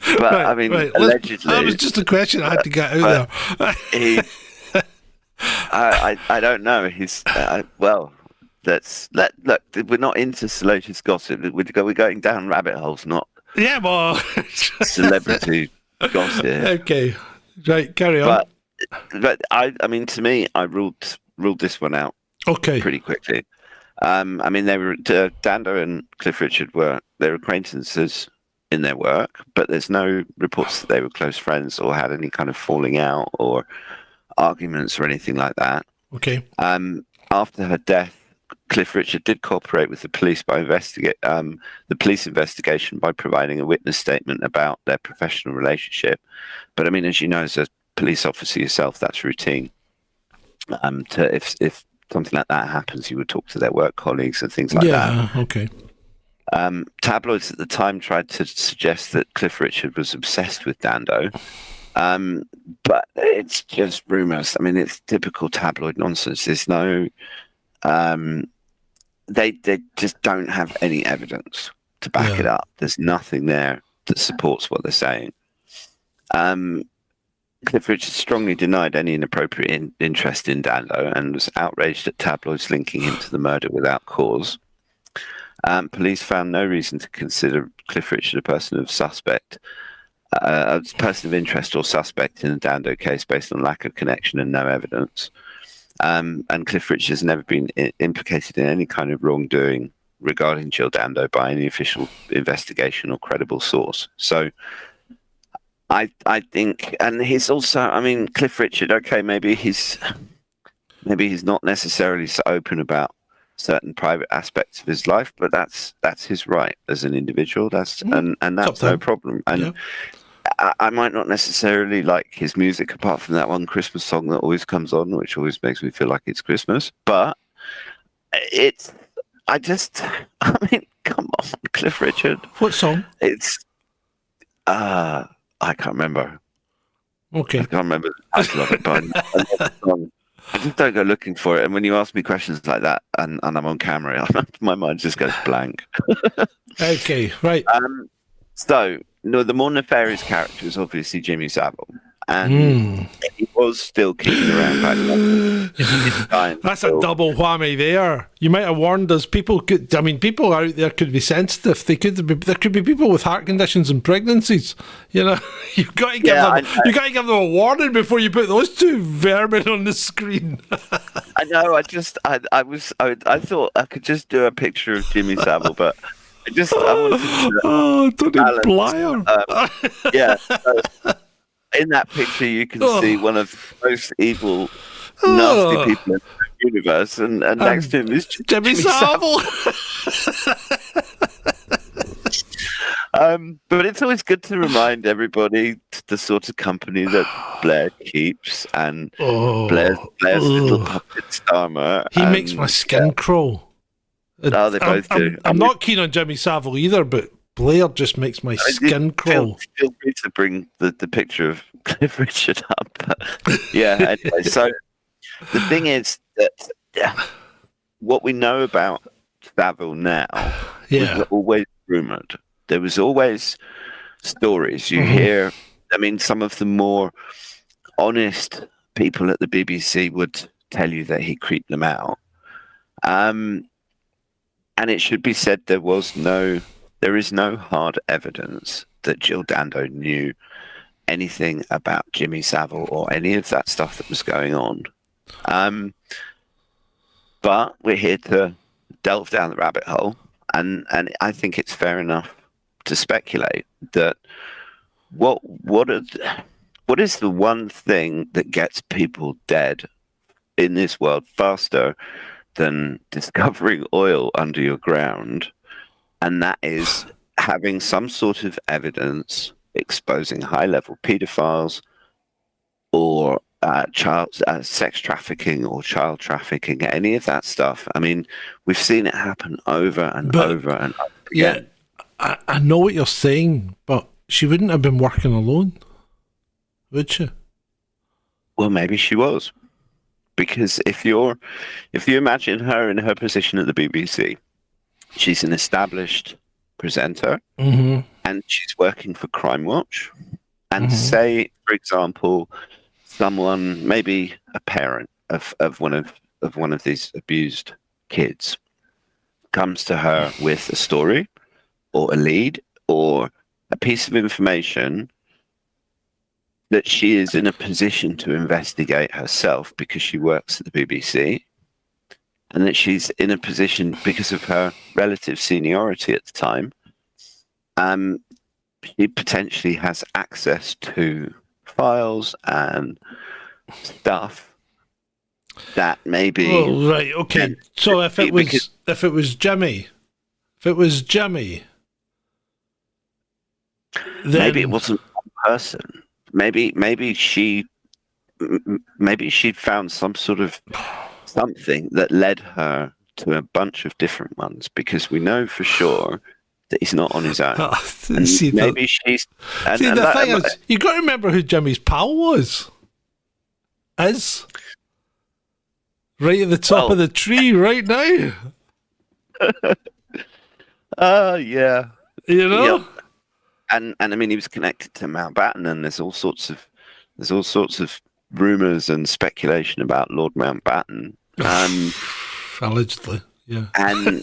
But, right, I mean, allegedly... That was just a question I had to get out there. I don't know. He's... well, look, we're not into salacious gossip. We're going down rabbit holes, not... Yeah, well... celebrity gossip. Okay. Right, carry on. But I mean, to me, I ruled this one out. Okay. Pretty quickly. I mean, they were Dando and Cliff Richard were their acquaintances in their work, but there's no reports that they were close friends or had any kind of falling out or arguments or anything like that. Okay. After her death, Cliff Richard did cooperate with the police by the police investigation by providing a witness statement about their professional relationship. But I mean, as you know, as a police officer yourself, that's routine. If something like that happens, you would talk to their work colleagues and things like that. Yeah, okay. Tabloids at the time tried to suggest that Cliff Richard was obsessed with Dando, but it's just rumours. I mean, it's typical tabloid nonsense. There's no... they just don't have any evidence to back it up. There's nothing there that supports what they're saying. Cliff Richard strongly denied any inappropriate interest in Dando and was outraged at tabloids linking him to the murder without cause. Police found no reason to consider Cliff Richard a person of interest or suspect in the Dando case based on lack of connection and no evidence. And Cliff Richard has never been implicated in any kind of wrongdoing regarding Jill Dando by any official investigation or credible source. So I think, and he's also, I mean, Cliff Richard, okay, maybe he's not necessarily so open about certain private aspects of his life, but that's his right as an individual. And that's no problem. And I might not necessarily like his music, apart from that one Christmas song that always comes on, which always makes me feel like it's Christmas. But I mean, come on, Cliff Richard. What song? It's, I can't remember. Okay. I can't remember the title of it, but I just don't go looking for it. And when you ask me questions like that, and I'm on camera, my mind just goes blank. Okay, right. So, no, the more nefarious character is obviously Jimmy Savile. And he was still kicking around back then. That's a double whammy there. You might have warned us. People out there could be sensitive. There could be people with heart conditions and pregnancies. You know, you've got to give them a warning before you put those two vermin on the screen. I know. I thought I could just do a picture of Jimmy Savile, but I wanted to Tony Blyer. Yeah. In that picture, you can see one of the most evil, nasty people in the universe, and next to him is Jimmy Savile. But it's always good to remind everybody the sort of company that Blair keeps, and Blair's little puppet Starmer. He makes my skin crawl. Oh, they both do. I'm not keen on Jimmy Savile either, but Blair just makes my skin crawl. Feel free to bring the picture of Cliff Richard up. Yeah, anyway, so the thing is that what we know about Savile now was always rumoured. There was always stories. You hear, I mean, some of the more honest people at the BBC would tell you that he creeped them out. And it should be said there is no hard evidence that Jill Dando knew anything about Jimmy Savile or any of that stuff that was going on. But we're here to delve down the rabbit hole, and I think it's fair enough to speculate that what is the one thing that gets people dead in this world faster than discovering oil under your ground? And that is having some sort of evidence exposing high-level paedophiles or sex trafficking or child trafficking, any of that stuff. I mean, we've seen it happen over and over and over again. Yeah, I know what you're saying, but she wouldn't have been working alone, would she? Well, maybe she was. Because if you imagine her in her position at the BBC, she's an established presenter, and she's working for Crimewatch. And say, for example, someone, maybe a parent of one of these abused kids, comes to her with a story or a lead or a piece of information that she is in a position to investigate herself because she works at the BBC, and that she's in a position because of her relative seniority at the time. She potentially has access to files and stuff that maybe. Oh, right. Okay. So if it was Jimmy, then maybe it wasn't one person. Maybe she'd found some sort of something that led her to a bunch of different ones, because we know for sure that he's not on his own. The thing is, you got to remember who Jimmy's pal was. Is right at the top of the tree right now. Yeah. You know. Yeah. And I mean, he was connected to Mountbatten, and there's all sorts of rumours and speculation about Lord Mountbatten. Allegedly, yeah. And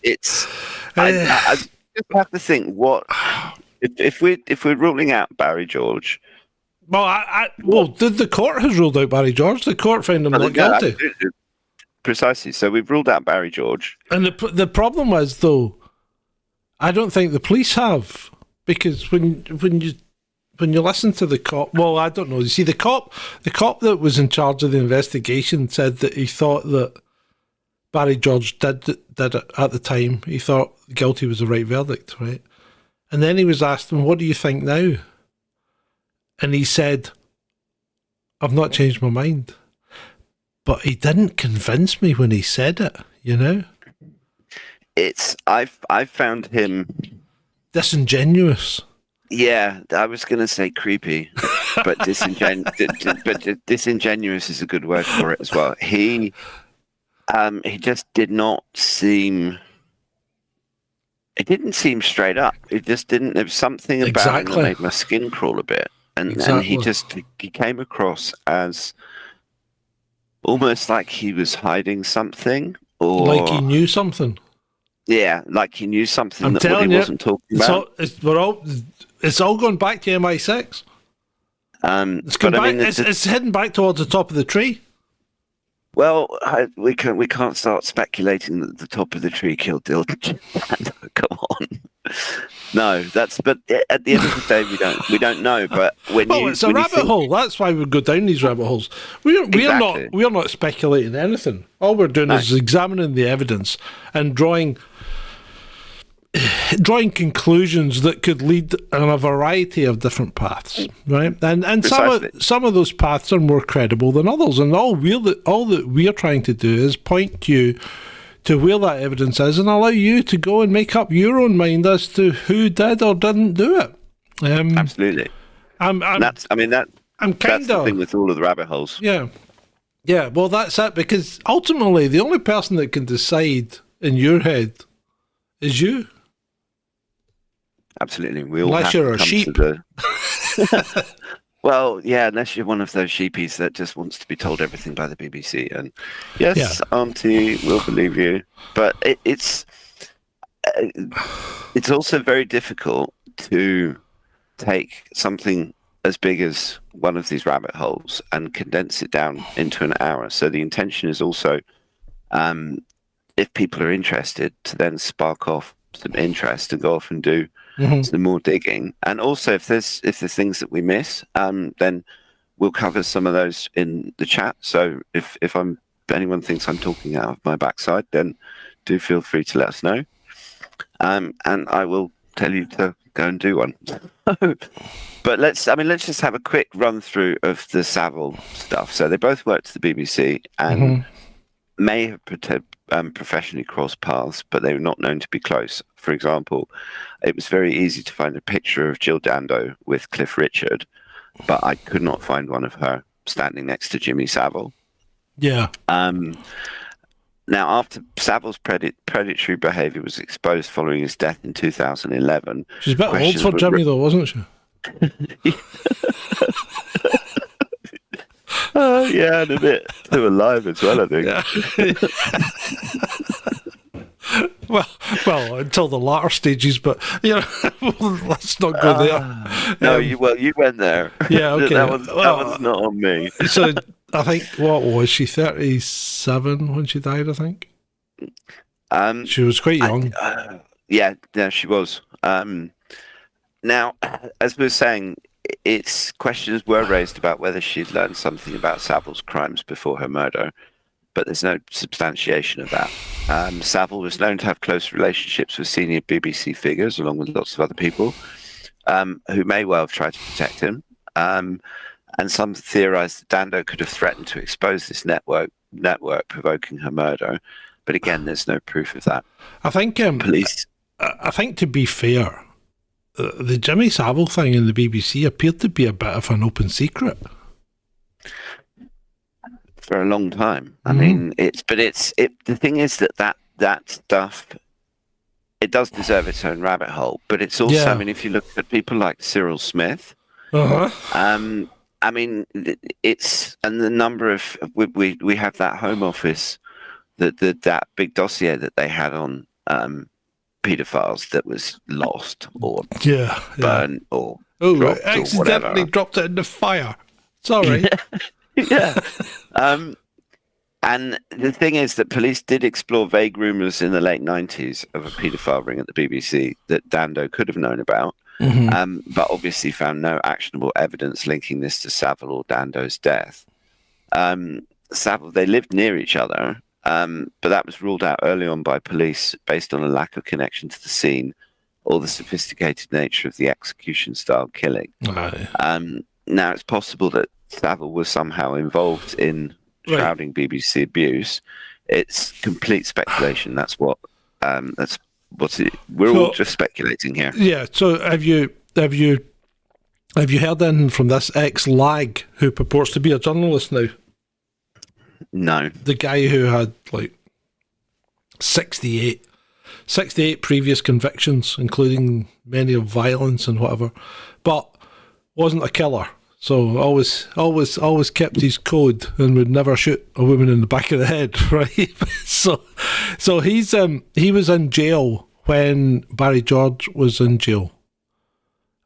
it's I just have to think, what if we're ruling out Barry George? Well, the court has ruled out Barry George. The court found him not guilty. precisely. So we've ruled out Barry George. And the problem is, though, I don't think the police have, because when you listen to the cop, well, I don't know. You see, the cop that was in charge of the investigation said that he thought that Barry George did it at the time. He thought guilty was the right verdict, right? And then he was asked him, "What do you think now?" And he said, "I've not changed my mind." But he didn't convince me when he said it, you know? I've found him disingenuous. Yeah, I was going to say creepy, but disingenuous is a good word for it as well. He just did not seem. It didn't seem straight up. It just didn't. There was something about him that made my skin crawl a bit, and he came across as almost like he was hiding something, or like he knew something. Yeah, like he knew something that he wasn't talking about. It's all going back to MI6. It's heading back towards the top of the tree. Well, we can't start speculating that the top of the tree killed Jill Dando. Come on. No, but at the end of the day, we don't know. But it's a rabbit hole. That's why we go down these rabbit holes. We're not speculating anything. All we're doing is examining the evidence and drawing conclusions that could lead on a variety of different paths, right? And some of those paths are more credible than others. And all that we're trying to do is point you to where that evidence is and allow you to go and make up your own mind as to who did or didn't do it. Absolutely. That's the thing with all of the rabbit holes. Yeah. Yeah, well, that's it, because ultimately the only person that can decide in your head is you. Absolutely. We all unless you're a sheep. Well, yeah, unless you're one of those sheepies that just wants to be told everything by the BBC. And yes, Auntie, we'll believe you. But it's also very difficult to take something as big as one of these rabbit holes and condense it down into an hour. So the intention is also, if people are interested, to then spark off some interest and go off and do some more digging. And also, if there's things that we miss, then we'll cover some of those in the chat. So if anyone thinks I'm talking out of my backside, then do feel free to let us know, and I will tell you to go and do one. But let's just have a quick run through of the Savile stuff. So they both worked at the BBC and may have professionally crossed paths, but they were not known to be close. For example, it was very easy to find a picture of Jill Dando with Cliff Richard, but I could not find one of her standing next to Jimmy Savile. Yeah. Now, after Savile's predatory behaviour was exposed following his death in 2011... She's a bit old for Jimmy, though, wasn't she? Yeah, and a bit too alive as well, I think. Yeah. well, until the latter stages, but let's not go there. No, you went there. Yeah, okay. that one's not on me. So I think, what was she, 37 when she died, I think? She was quite young. Yeah, she was. Now, as we were saying, questions were raised about whether she'd learned something about Savile's crimes before her murder, but there's no substantiation of that. Savile was known to have close relationships with senior BBC figures, along with lots of other people, who may well have tried to protect him. And some theorised that Dando could have threatened to expose this network provoking her murder. But again, there's no proof of that. I think police. I think, to be fair, the Jimmy Savile thing in the BBC appeared to be a bit of an open secret for a long time. I mean, the thing is that stuff, it does deserve its own rabbit hole, but it's also, I mean, if you look at people like Cyril Smith, I mean, and the number of, we have that Home Office, that big dossier that they had on paedophiles that was lost or burned or dropped accidentally dropped it in the fire. Sorry. Yeah. And And the thing is that police did explore vague rumours in the late 90s of a paedophile ring at the BBC that Dando could have known about, but obviously found no actionable evidence linking this to Savile or Dando's death. Savile, they lived near each other, but that was ruled out early on by police based on a lack of connection to the scene or the sophisticated nature of the execution-style killing. Right. Now, it's possible that Savile was somehow involved in shrouding BBC abuse. It's complete speculation. That's what's it. We're all just speculating here. Yeah. So have you heard anything from this ex-lag who purports to be a journalist now? No. The guy who had like 68 previous convictions, including many of violence and whatever, but wasn't a killer. So always kept his code and would never shoot a woman in the back of the head, right? so he was in jail when Barry George was in jail.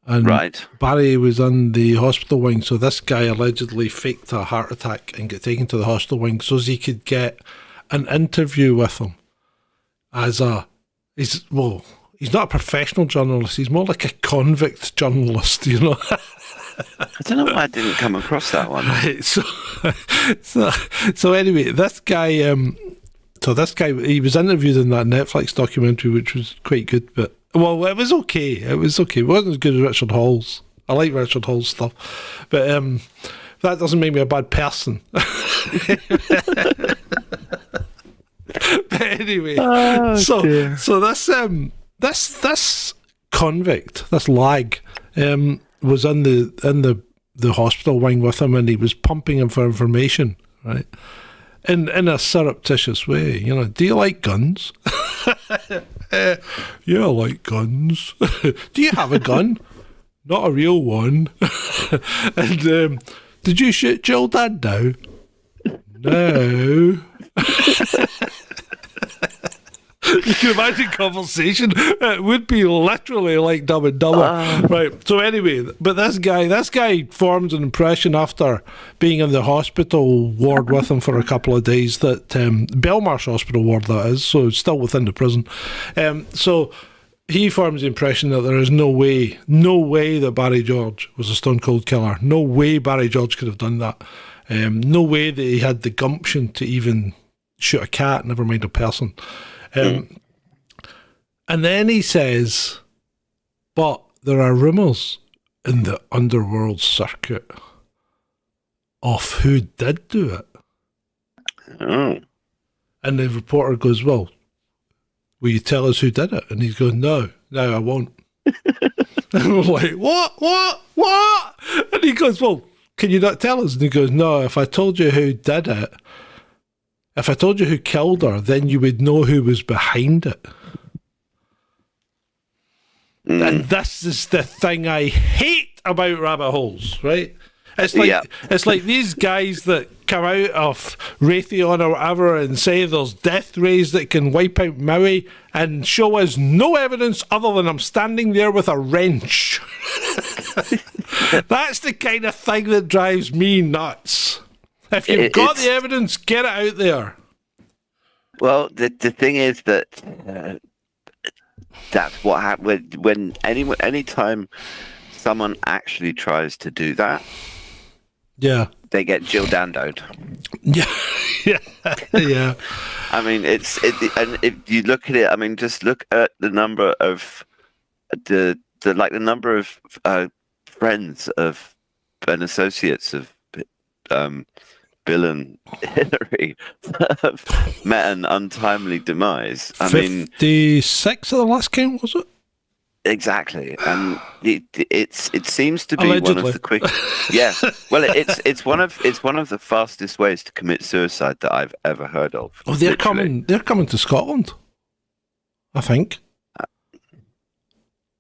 And right. Barry was in the hospital wing, so this guy allegedly faked a heart attack and got taken to the hospital wing so as he could get an interview with him. He's not a professional journalist, he's more like a convict journalist, you know. I don't know why I didn't come across that one. Right, so anyway, this guy, he was interviewed in that Netflix documentary, which was quite good, but well, it was okay. It wasn't as good as Richard Hall's. I like Richard Hall's stuff, but that doesn't make me a bad person. But anyway, so this convict, this lag, was in the hospital wing with him, and he was pumping him for information, right? In a surreptitious way, you know. Do you like guns? Yeah, I like guns. Do you have a gun? Not a real one. And did you shoot Jill Dando? No. You can imagine conversation. It would be literally like Dumb and Dumber. Right. So anyway, but this guy forms an impression after being in the hospital ward with him for a couple of days, that Belmarsh Hospital ward, that is, so it's still within the prison. So he forms the impression that there is no way that Barry George was a stone cold killer. No way Barry George could have done that. No way that he had the gumption to even shoot a cat, never mind a person. And then he says, but there are rumours in the underworld circuit of who did do it. Oh. And the reporter goes, well, will you tell us who did it? And he goes, no, I won't. And we're like, what? And he goes, well, can you not tell us? And he goes, no, if I told you who did it, if I told you who killed her, then you would know who was behind it. And this is the thing I hate about rabbit holes, right? It's like these guys that come out of Raytheon or whatever and say there's death rays that can wipe out Maui and show us no evidence other than I'm standing there with a wrench. That's the kind of thing that drives me nuts. If you've got the evidence, get it out there. Well, the thing is that that's what happens when anytime someone actually tries to do that. Yeah, they get Jill Dandoed. Yeah. I mean, and if you look at it, I mean, just look at the number of the number of friends of and associates of Bill and Hillary have met an untimely demise. I mean, 56 at the last count, was it? Exactly, and it seems to be allegedly one of the quick. Yeah, well, it's one of the fastest ways to commit suicide that I've ever heard of. Oh, they're coming to Scotland, I think.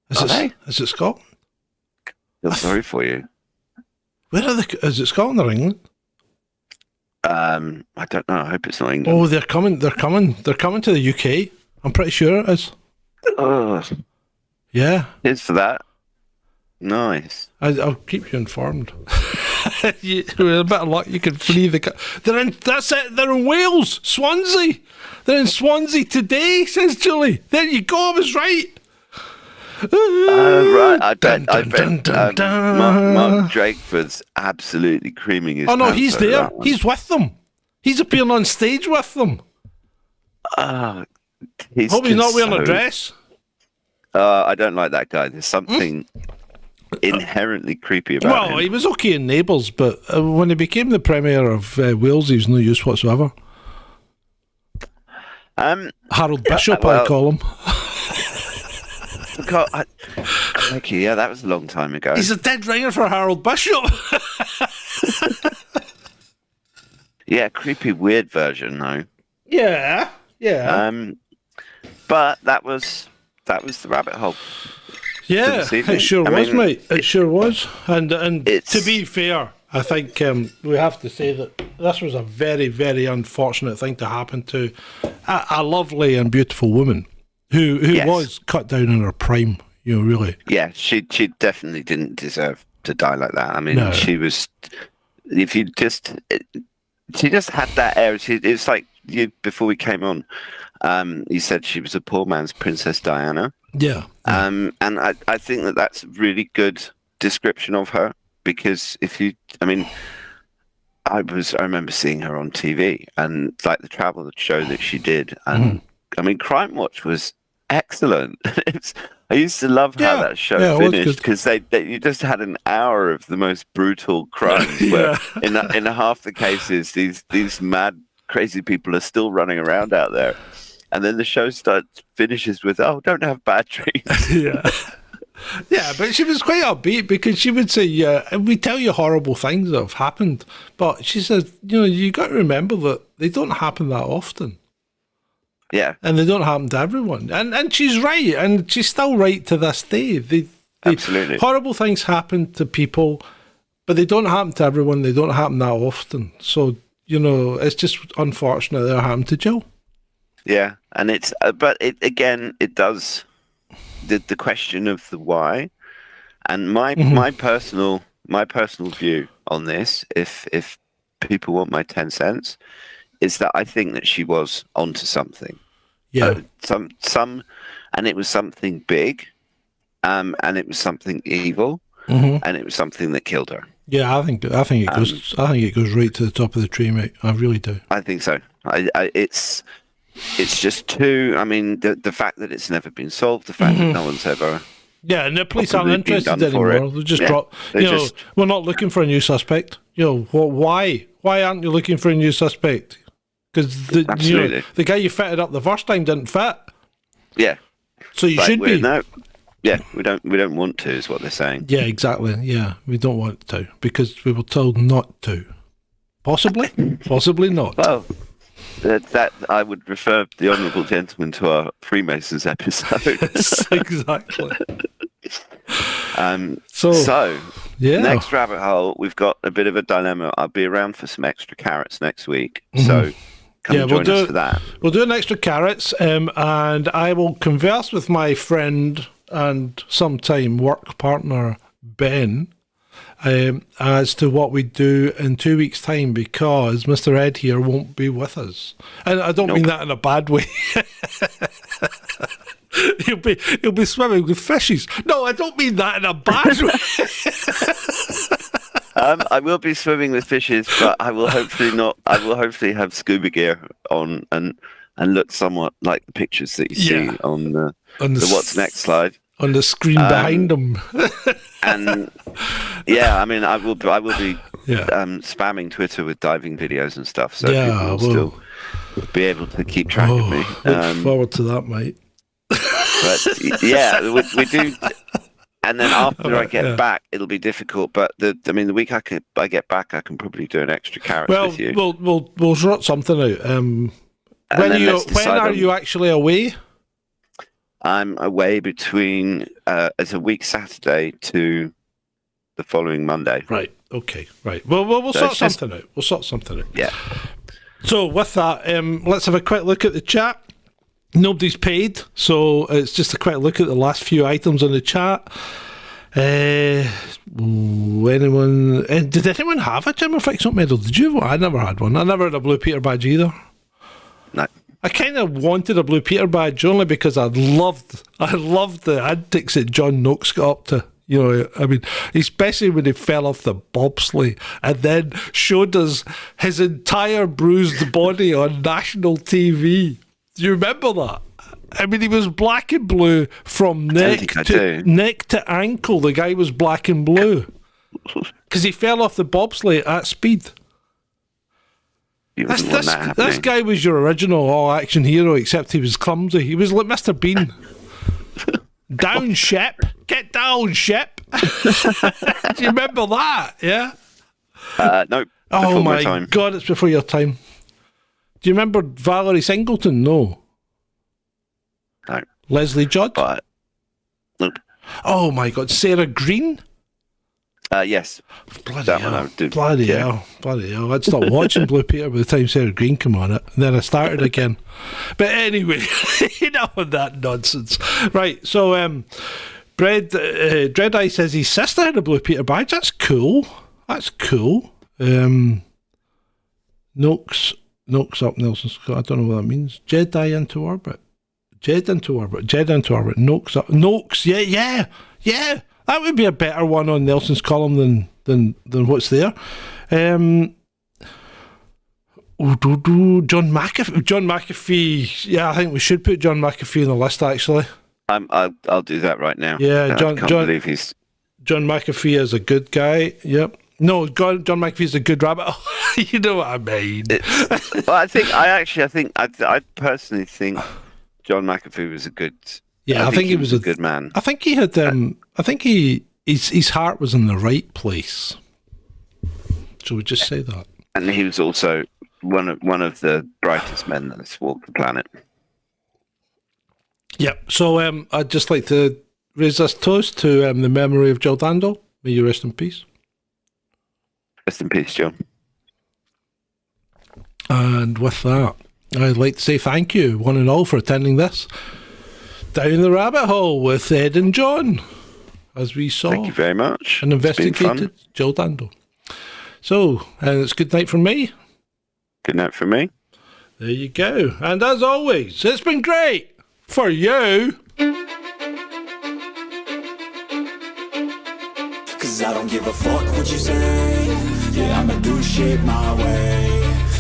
Is it Scotland? I'm sorry for you. Where are they? Is it Scotland or England? I don't know. I hope it's not England. Oh, they're coming to the UK. I'm pretty sure it is. Oh, yeah. Here's for that. Nice. I'll keep you informed. With a bit of luck, you can free the guy. That's it. They're in Wales, Swansea. They're in Swansea today, says Julie. There you go. I was right. Right. I bet Mark Drake was absolutely creaming his. Oh no, pants he's over there. that one. He's with them. He's appearing on stage with them. He's Hope he's not just wearing so- a dress. I don't like that guy. There's something inherently creepy about Well, him. he was okay in Naples, but when he became the Premier of Wales, he was no use whatsoever. Harold Bishop, I well- call him. Crikey, yeah, that was a long time ago. He's a dead ringer for Harold Bishop. Yeah, creepy, weird version though. Yeah. But that was the rabbit hole. Yeah, this evening. it sure I was, mean, mate. It sure was. And It's- to be fair, I think we have to say that this was a very, very unfortunate thing to happen to a lovely and beautiful woman who Yes. was cut down in her prime. You know, really. Yeah, she definitely didn't deserve to die like that. I mean, No. she was. If you just, she just had that air. It's like you before we came on. You said she was a poor man's Princess Diana. Yeah. And I think that that's a really good description of her because I remember seeing her on TV and like the travel show that she did, and I mean, Crimewatch was excellent. I used to love how Yeah. that show Yeah, it was finished good. because you just had an hour of the most brutal crimes. Yeah. Where in half the cases, these mad, crazy people are still running around out there. And then the show finishes with, "Oh, don't have bad dreams." Yeah. Yeah, but she was quite upbeat because she would say, "Yeah, we tell you horrible things that have happened," but she says, you got to remember that they don't happen that often, Yeah, and they don't happen to everyone. And she's right, and she's still right to this day. Absolutely. Horrible things happen to people, but they don't happen to everyone. They don't happen that often. So it's just unfortunate that it happened to Jill. yeah, and it's but it does the question of the why, and my personal view on this, if people want my 10 cents, is that I think that she was onto something. Yeah. And it was something big, and it was something evil, and it was something that killed her. Yeah, I think it goes. I think it goes right to the top of the tree, mate. I really do. I think so. It's just too. I mean, the fact that it's never been solved, the fact that no one's ever. Yeah, and the police aren't Probably been interested done for anymore. it. They just Yeah, drop. they just- We're not looking for a new suspect. Why? Why aren't you looking for a new suspect? Because Absolutely. the guy you fitted up the first time didn't fit, Yeah. so you Like, should be. No. Yeah, we don't want to, is what they're saying. Yeah, exactly. Yeah, we don't want to because we were told not to. Possibly, possibly not. Well, that I would refer the honourable gentleman to our Freemasons episode. Exactly. So Yeah. next rabbit hole, we've got a bit of a dilemma. I'll be around for some extra carrots next week, so come Yeah, and we'll join us do- for that. We'll do an extra carrots, and I will converse with my friend and sometime work partner Ben as to what we do in 2 weeks' time because Mr. Ed here won't be with us, and I don't mean that in a bad way. He'll be swimming with fishes. No, I don't mean that in a bad way. I will be swimming with fishes, but I will hopefully not. I will hopefully have scuba gear on and look somewhat like the pictures that you see Yeah. on the On the what's next slide. on the screen behind him. And yeah, I mean, I will be Yeah. spamming Twitter with diving videos and stuff, so Yeah, people will still be able to keep track of me. Look forward to that, mate. But yeah, we do. And then after I get yeah. back, it'll be difficult. But the week I get back, I can probably do an extra carrot Well, with you. we'll sort something out. And When then let's decide are on- you actually away? I'm away between it's a week Saturday to the following Monday. Right. Okay. Right. Well, we'll So sort it's just- something out. We'll sort something out. Yeah. So with that, let's have a quick look at the chat. Nobody's paid, so it's just a quick look at the last few items on the chat. Anyone? Did anyone have a Jimmer Fix-Up medal? Did you? I never had one. I never had a Blue Peter badge either. No. I kind of wanted a Blue Peter badge only because I loved the antics that John Noakes got up to. You know, I mean, especially when he fell off the bobsleigh and then showed us his entire bruised body on national TV. Do you remember that? I mean, he was black and blue from neck to ankle. The guy was black and blue because he fell off the bobsleigh at speed. This guy was your original all-action hero, except he was clumsy. He was like Mr. Bean. Down, ship. Get down, ship. Do you remember that? Yeah? No. Oh, my God, it's before your time. Do you remember Valerie Singleton? No. No. Leslie Judd? Nope. Oh, my God. Sarah Green? Yes. Bloody hell. I'd stopped watching Blue Peter by the time Sarah Green came on it, and then I started again. But anyway, enough of that nonsense. Right, so Dread-Eye says his sister had a Blue Peter badge. That's cool. Noakes up Nelson Scott. I don't know what that means. Jedi into orbit. Jed into orbit. Noakes up. Noakes, yeah. That would be a better one on Nelson's column than what's there. John McAfee. Yeah, I think we should put John McAfee on the list, actually. I'll do that right now. Yeah, John McAfee is a good guy. Yep. No, John McAfee is a good rabbit. You know what I mean? Well, I personally think John McAfee was a good. Yeah, I think he was a good man. I think he had. I think his heart was in the right place. Shall we just say that? And he was also one of the brightest men that's walked the planet. Yep. So I'd just like to raise this toast to the memory of Jill Dando. May you rest in peace. Rest in peace, Jill. And with that, I'd like to say thank you, one and all, for attending this Down the Rabbit Hole with Ed and John, as we saw. Thank you very much. And investigated Jill Dando. So, and it's good night from me. Good night from me. There you go. And as always, it's been great for you. Cause I don't give a fuck what you say. Yeah, I'ma do shit my way.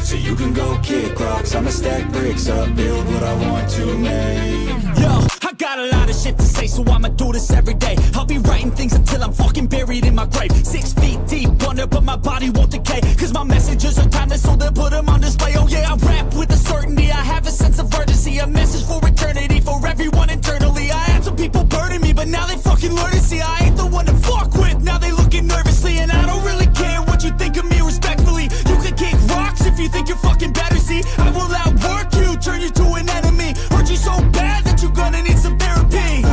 So you can go kick rocks, I'ma stack bricks up, build what I want to make. Yo, I got a lot of shit to say, so I'ma do this every day. I'll be writing things until I'm fucking buried in my grave. 6 feet deep under, but my body won't decay. Cause my messages are timeless, so they'll put them on display. Oh yeah, I rap with a certainty, I have a sense of urgency. A message for eternity, for everyone internally. I had some people burning me, but now they fucking learn to see I ain't the one to fuck with, now they looking nervously. And I don't really care what you think of me respectfully. You can kick rocks if you think you're fucking better, see. I will outwork you, turn you to an enemy. Hurt you so bad that you're gonna need some therapy.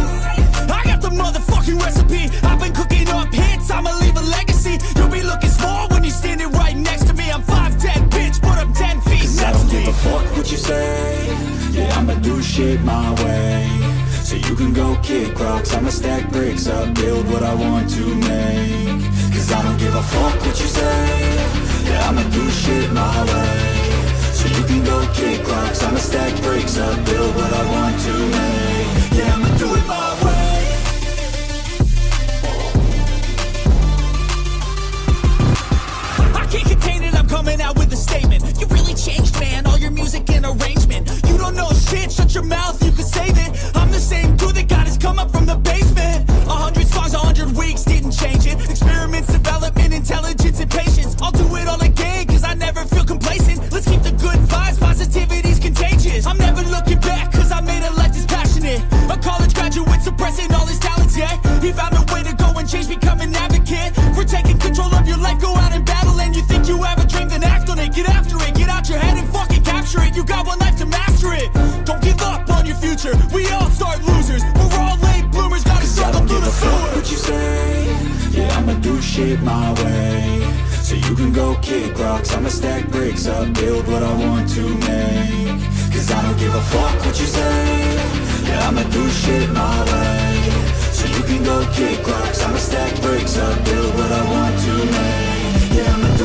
I got the motherfucking recipe. I've been cooking up hits, I'ma leave a legacy. You'll be looking small when you're standing right next to me. I'm 5'10", bitch, but I'm 10 feet next to me. I don't give a fuck what you say. Yeah, I'ma do shit my way. So you can go kick rocks, I'ma stack bricks up, build what I want to make. Cause I don't give a fuck what you say. Yeah, I'ma do shit my way. So you can go kick rocks, I'ma stack bricks up, build what I want to make. Yeah, I'ma do it my way. I can't contain it, I'm coming out with a statement. You really changed, man, all your music and arrangement. You don't know shit, shut your mouth, you can save it. I'm the same dude that got his come up from the basement. 100 songs, 100 weeks, didn't change it. Experiments, development, intelligence, and patience. I'll do it all again, cause I never feel complacent. Let's keep the good vibes, positivity's contagious. I'm never looking back, cause I made a life that's passionate. A college graduate suppressing all his talents, yeah. He found a way to go and change, become an advocate. For taking control of your life, go out and battle. And you think you have a dream, then act on it. Get after it, get out your head and fucking capture it. You got one life to master it. Don't give up on your future, we all start losers. We're all late bloomers, gotta struggle through the sewer. What you say? Yeah, I'ma do shit my way. So you can go kick rocks, I'ma stack bricks up, build what I want to make. Cause I don't give a fuck what you say. Yeah, I'ma do shit my way. So you you can go kick rocks. I'ma stack bricks up, build what I want to make. Yeah, I'ma